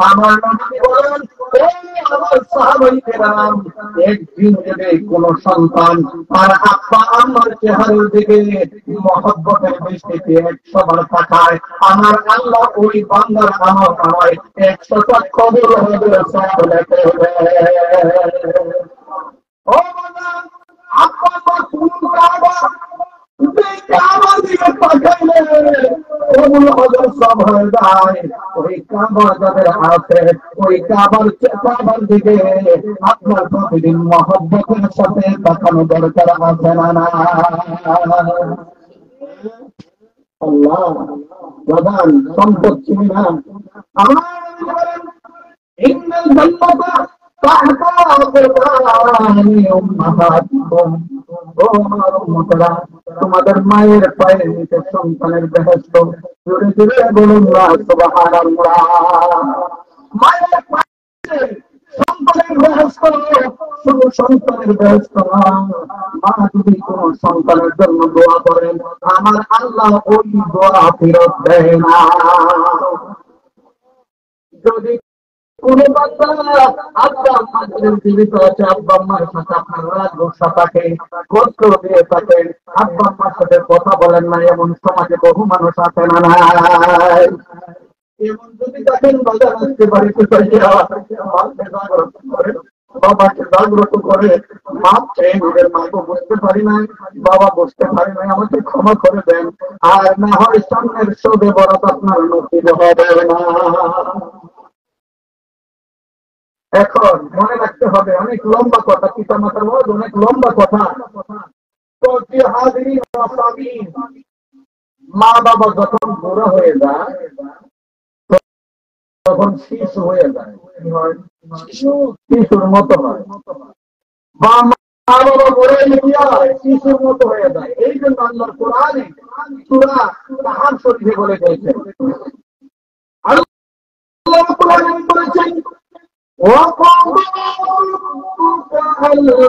আমার নবী বলেন, আমার সাহাবায়ে কেরাম একদিন যদি কোন সন্তান তার আব্বা আম্মার চেহারার দিকে মহব্বতের দৃষ্টিতে 100 বার তাকায় আমার আল্লাহ ওই বান্দার আমল নামায় 100টা কবর হজের সওয়াব লেখে দেয়। ও বাবা, আব্বা আম্মা কোন কাবা কাবার দিকে তাকাইলে কবুল হজের সব হয়ে যায়। ওই কাবা যাদের হাতে ওই কাবার দিকে আপনার প্রতিদিন মহব্বতের সাথে তাকানো দরকার আছে না? না আল্লাহ প্রধান সম্পদ চিনি না আমার ইন্নাল জান্নাতা তাহতা আকদামি উম্মাহাতিকুম ও আমার উম্মতেরা, তোমাদের মায়ের পায়ের নিচে সন্তানের বেহেশত। জোরে জোরে বলুন না সুবহানাল্লাহ। মায়ের পায়ে সন্তানের বেহেশত, শুধু সন্তানের বেহেশত না, মা যদি কোন সন্তানের জন্য দোয়া করেন, আমার আল্লাহ ওই দোয়া ফেরত দেয় না। যদি কোন বাচ্চা আব্বা আম্মা যাদের জীবিত আছে, আব্বা আম্মার সাথে আপনার রাগ গোসা থাকে, কষ্ট দিয়ে থাকেন, আব্বা আম্মার সাথে কথা বলেন না, এমন সমাজে বহু মানুষ আছে না নাই? এমন যদি দেখেন বাজার আসতে বাড়িতে মাকে জাগ্রত করে, বাবাকে জাগ্রত করে, মা চেয়ে নিজের মাকে বুঝতে পারি নাই, বাবা বুঝতে পারি নাই, আমাকে ক্ষমা করে দেন, আর না হয় সামনের শোধে বরাত আপনার নসিব হবে না। এখন মনে রাখতে হবে, অনেক লম্বা কথা, পিতা মাতার বড় অনেক লম্বা কথা। তো যে হাজিরি মা বাবা যখন বুড়ো হয়ে যায়, তখন শিশু হয়ে যায়। কি হয়? শিশুর মতো হয়। বা মা বাবা মরে গিয়ে শিশুর মতো হয়ে যায়। এই জন্য আল্লাহর কোরআনে সূরা তাহার শরীফে বলে গেছে, আল্লাহ কোরআনে বলেছেন, وقضى ربك ألا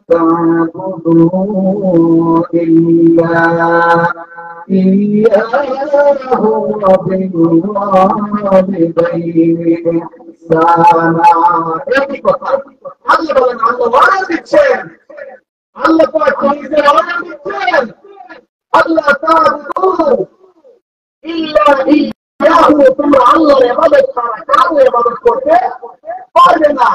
تعبدوا إلا إياه وبالوالدين إحسانا। এই কথা আল্লাহ বলেন, আল্লাহ ওয়াদা দিচ্ছেন, আল্লাহ পাক নিজে ওয়াদা দিচ্ছেন, আল্লাহ তাআবুদু ইল্লা তোমরা আল্লাহর ইবাদত ছাড়া কারো ইবাদত করতে পারবে না।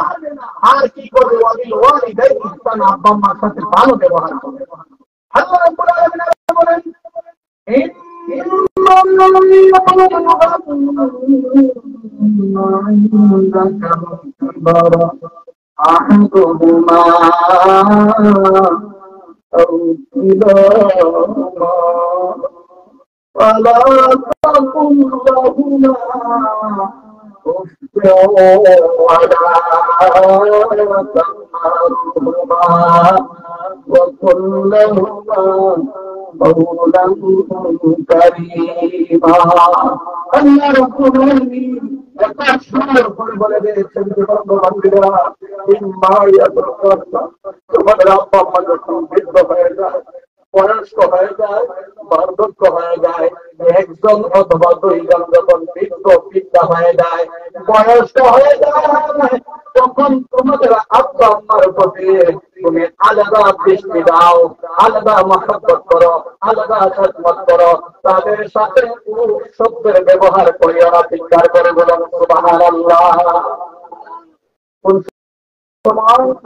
আর কি করবে? ওয়াবিল ওয়ালিদাইন ইহসানা, আব্বা আম্মার সাথে ভালো ব্যবহার করবে। আল্লাহ রাব্বুল আলামিন বলেন, আহাদুহুমা আও কিলাহুমা فلا تقل لهما اف ولا تنهرهما وقل لهما قولا كريما। আল্লাহ রাব্বুল আলামিন একটা সুন্দর করে বলে দিয়েছেন, তোমাদের আব্বা আম্মা যখন বৃদ্ধ হয়ে যায়, বয়স্ক হয়ে যায়, বার্ধক্য হয়ে যায়, একজন অথবা দুইজন যখন বৃদ্ধ বৃদ্ধা হয়ে যায়, বয়স্ক হয়ে যায়, তখন তোমাদের আব্বা আম্মার প্রতি তুমি আলাদা দৃষ্টি দাও, আলাদা মহব্বত করো, আলাদা খেদমত করো, তাদের সাথে শব্দের ব্যবহার করিও না। চিৎকার করে বলুন সুবহানাল্লাহ।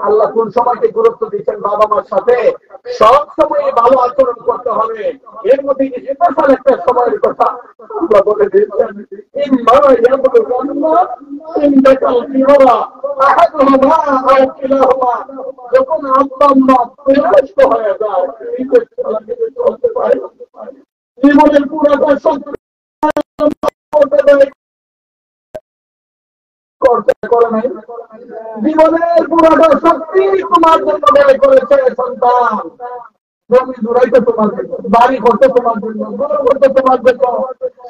আল্লাহ কোন সময়কে গুরুত্ব দিচ্ছেন? বাবা মার সাথে সব সময় ভালো আচরণ করতে হবে। এর মধ্যে স্পেশাল একটা সময়ের কথা আল্লাহ বলে দিয়েছেন, যখন আব্বা আম্মা বয়স্ক হয়ে যায়, চলতে পারে, জীবনের পুরোটা করে নাই, জীবনের পুরোটা শক্তি তোমার জন্য ব্যয় করেছে সন্তান। জমি জুড়াইতে তোমার জন্য, বাড়ি করতে তোমার জন্য, ঘর করতে তোমার জন্য,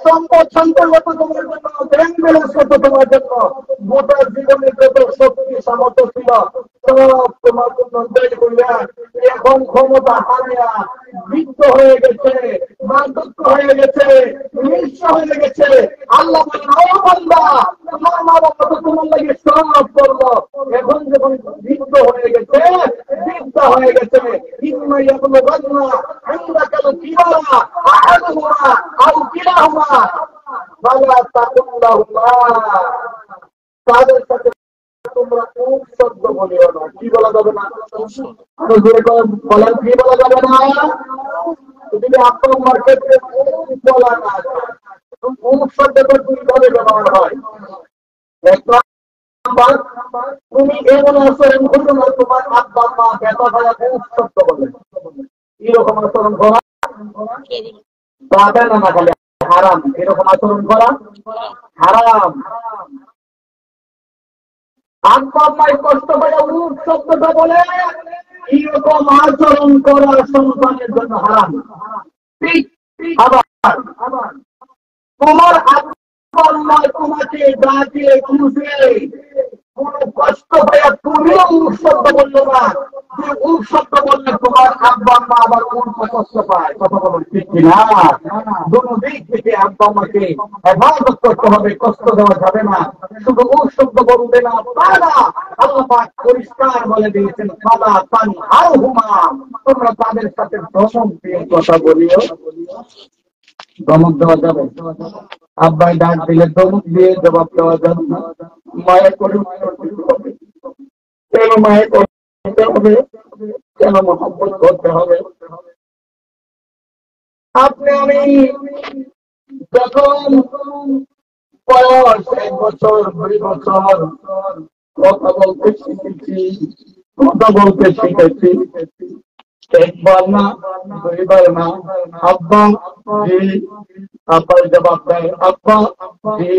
সম্পদ সঞ্চয় করতে তোমার জন্য, ব্যাংক ব্যালেন্স করতে তোমার জন্য, গোটা জীবনে যত শক্তি সামর্থ্য ছিল সব তোমার জন্য ব্যয় করিয়া এখন ক্ষমতা হারিয়া বৃদ্ধ হয়ে গেছে, বার্ধক্য হয়ে গেছে, নিঃস্ব হয়ে গেছে। আল্লাহ বলেন, ও বান্দা, তোমার মা বাবা তো তোমার লাগে সব করলো, এখন যখন বৃদ্ধ হয়ে গেছে, বৃদ্ধ হয়ে গেছে, তাদের সাথে তোমরা খুব শব্দ বলিও না। কি বলা যাবে না? বলেন, কি বলা যাবে না? যদি আপনার মার্কেটে বলা না যায়, খুব শব্দটা দুইভাবে ব্যবহার হয়। তুমি এমন আচরণ করো না তোমার আব্বা মা বেটা ভাইয়া খুব শব্দ বলে, এরকম আচরণ করা পাবে না, না খালি হারাম। এরকম আচরণ করা হারাম। আব্বা মায়ের কষ্ট পাইয়া রূপ শব্দটা বলে, এরকম আচরণ করা সন্তানের জন্য হারাম। ঠিক আবার তোমার আল্লাহ তোমাকে ডাকে খুঁজে কোন কষ্ট হয়ে তুমিও শব্দ বললো না, যে শব্দ বললে তোমার আব্বা আম্মা আবার কোনটা কষ্ট পায়। কথা বলুন ঠিক কিনা? দুটো দিক থেকে আব্বা আম্মাকে হেফাজত করতে হবে, কষ্ট দেওয়া যাবে না। শুধু শব্দ বলবে না তা না, আল্লাহ পাক পরিষ্কার বলে দিয়েছেন ফালা তানহারহুমা, তোমরা তাদের সাথে ধমক দিয়ে কথা বলিও। ধমক দেওয়া যাবে? আব্বাই ডাক দিলে ধমক দিয়ে জবাব দেওয়া যাবে না। মায়া করে হবে, কেন মায়া করতে হবে, কেন মহব্বত করতে হবে? আপনি আমি যখন বয়স 1 বছর 2 বছর কথা বলতে শিখেছি, কথা বলতে শিখেছি, একবার না, 2 বার না, আব্বা জি, আব্বার জবাব দেয় আব্বা জি,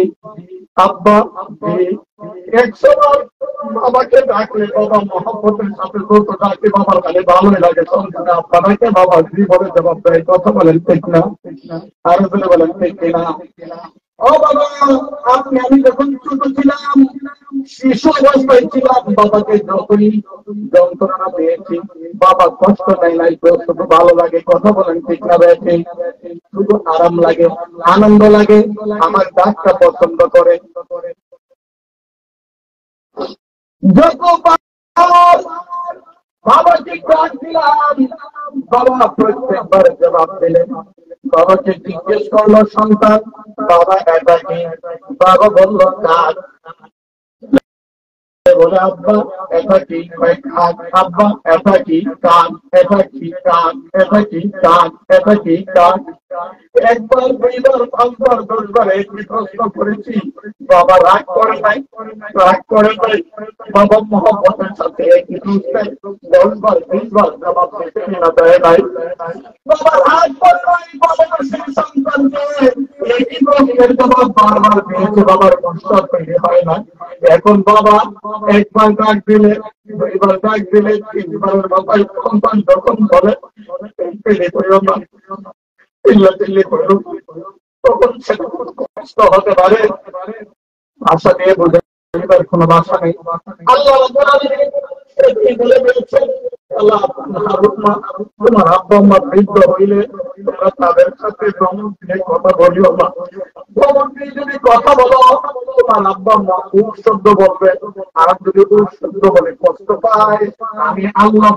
আব্বা জি। 100 বার বাবাকে ডাকলে বাবা মহব্বতের সাথে যত ডাকে বাবার কালে ভালোই লাগে। সন্তানে আব্বা ডাকে বাবা জি বলে জবাব দেয়। কথা বলেন ঠিক না? আরো জোরে বলেন ঠিক কিনা? ও বাবা, আপনি আমি যখন ছোট ছিলাম, শিশু অবস্থায় ছিলাম, বাবাকে যতই যন্ত্রণা পেয়েছি, বাবা কষ্ট নেয় নাই তো, শুধু ভালো লাগে। কথা বলেন ঠিক না? বেশি শুধু আরাম লাগে, আনন্দ লাগে, আমার ডাকটা পছন্দ করে। যতবার বাবাকে ডাক দিলাম, বাবা প্রত্যেকবার জবাব দিলেন। বাবাকে জিজ্ঞেস করলো সন্তান, বাবা এটা কি? বাবা বলল কাজ। বলে আব্বা এটা কি? কাজ। আব্বা এটা কি? কাজ। এটা কি? কাজ। এটা কি? কাজ। এটা কি? কাজ। 1 বার 2 বার 5 বার 10 বার একই প্রশ্ন করেছি, বাবা রাগ করে নাই, রাগ করে নাই। বাবা মহব্বতের সাথে একই প্রশ্নে 10 বার 20 বার জবাব দিতে না দেয় নাই। বাবা রাগ করে নাই, বাবা সেই সন্তানকে একই প্রশ্নের জবাব বারবার দিয়েছে, বাবার কষ্ট তৈরি হয় না। এখন বাবা 1 বার ডাক দিলে, 2 বার ডাক দিলে, 3 বারের মাথায় সন্তান যখন বলে পেলে করিও না, চিল্লি করল, তখন সেটা খুব কষ্ট হতে পারে। ভাষা দিয়ে বোঝার কোন ভাষা নেই। আল্লাহ বলে বলছেন, আল্লাহ তোমার আব্বা আম্মা বৃদ্ধ হইলে তোমরা তাদের সাথে ভ্রমণ দিয়ে কথা বলিও না। ভ্রমণ দিয়ে যদি কথা বলো, তোমার আব্বা আম্মা শব্দ বলবে, আর যদি শব্দ বলে কষ্ট পায়, আমি আল্লাহ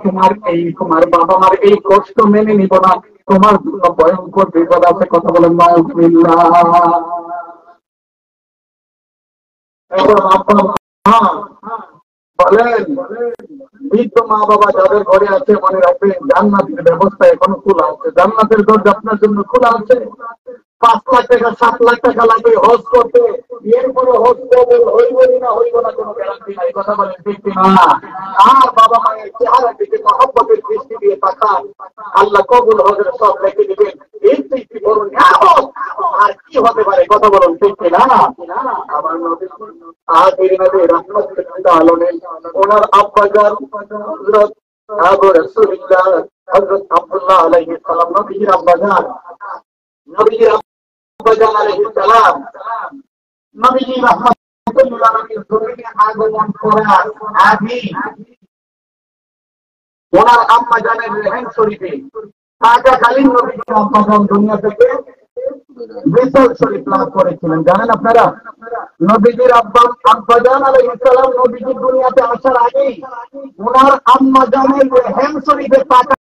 তোমার বাবা মার এই কষ্ট মেনে নিব না। তোমার জন্য ভয়ঙ্কর বিপদ আছে। কথা বলেন নাউযুবিল্লাহ। এখন আব্বা মা বলেন, বৃদ্ধ মা বাবা যাদের ঘরে আছে, মনে রাখবেন জান্নাতের ব্যবস্থা এখনো খোলা আছে। জান্নাতের দরজা আপনার জন্য খোলা আছে। 5 লাখ টাকা 7 লাখ টাকা লাগবে হজ করতে, এরপরে হজ কবুল হইব না হইব না কোনো গ্যারান্টি নাই। কথা বলেন ঠিক কিনা? আর বাবা মায়ের চেহারা দিকে মহব্বতের দৃষ্টি দিয়ে তাকান, আল্লাহ কবুল হজের সব রেখে দিবেন। এই দৃষ্টি বড় নিয়ামত, আর কি হতে পারে? কথা বলুন ঠিক কিনা? আমার নবী আখির নবী রাহমাতুল লিল আলামিন, ওনার আব্বাজান হযরত আবু রাসূলুল্লাহ হযরত আব্দুল্লাহ আলাইহিস সালাম, নবীর আব্বাজান, নবীর আব্বাজান আলাইহিস সালাম, নবীজি রাহমাতুল লিল আলামিন জমিনে আগমন করার আগে ওনার আম্মাজানের রেহেন শরীফে থাকাকালীন নবীজির আব্বাজান দুনিয়া থেকে বিশাল শরীফ লাভ করেছিলেন। জানেন আপনারা? নবীজির আব্বাজান আলাইহিস সালাম নবীজি দুনিয়াতে আসার আগেই ওনার আম্মাজানের রেহেন শরীফে থাকা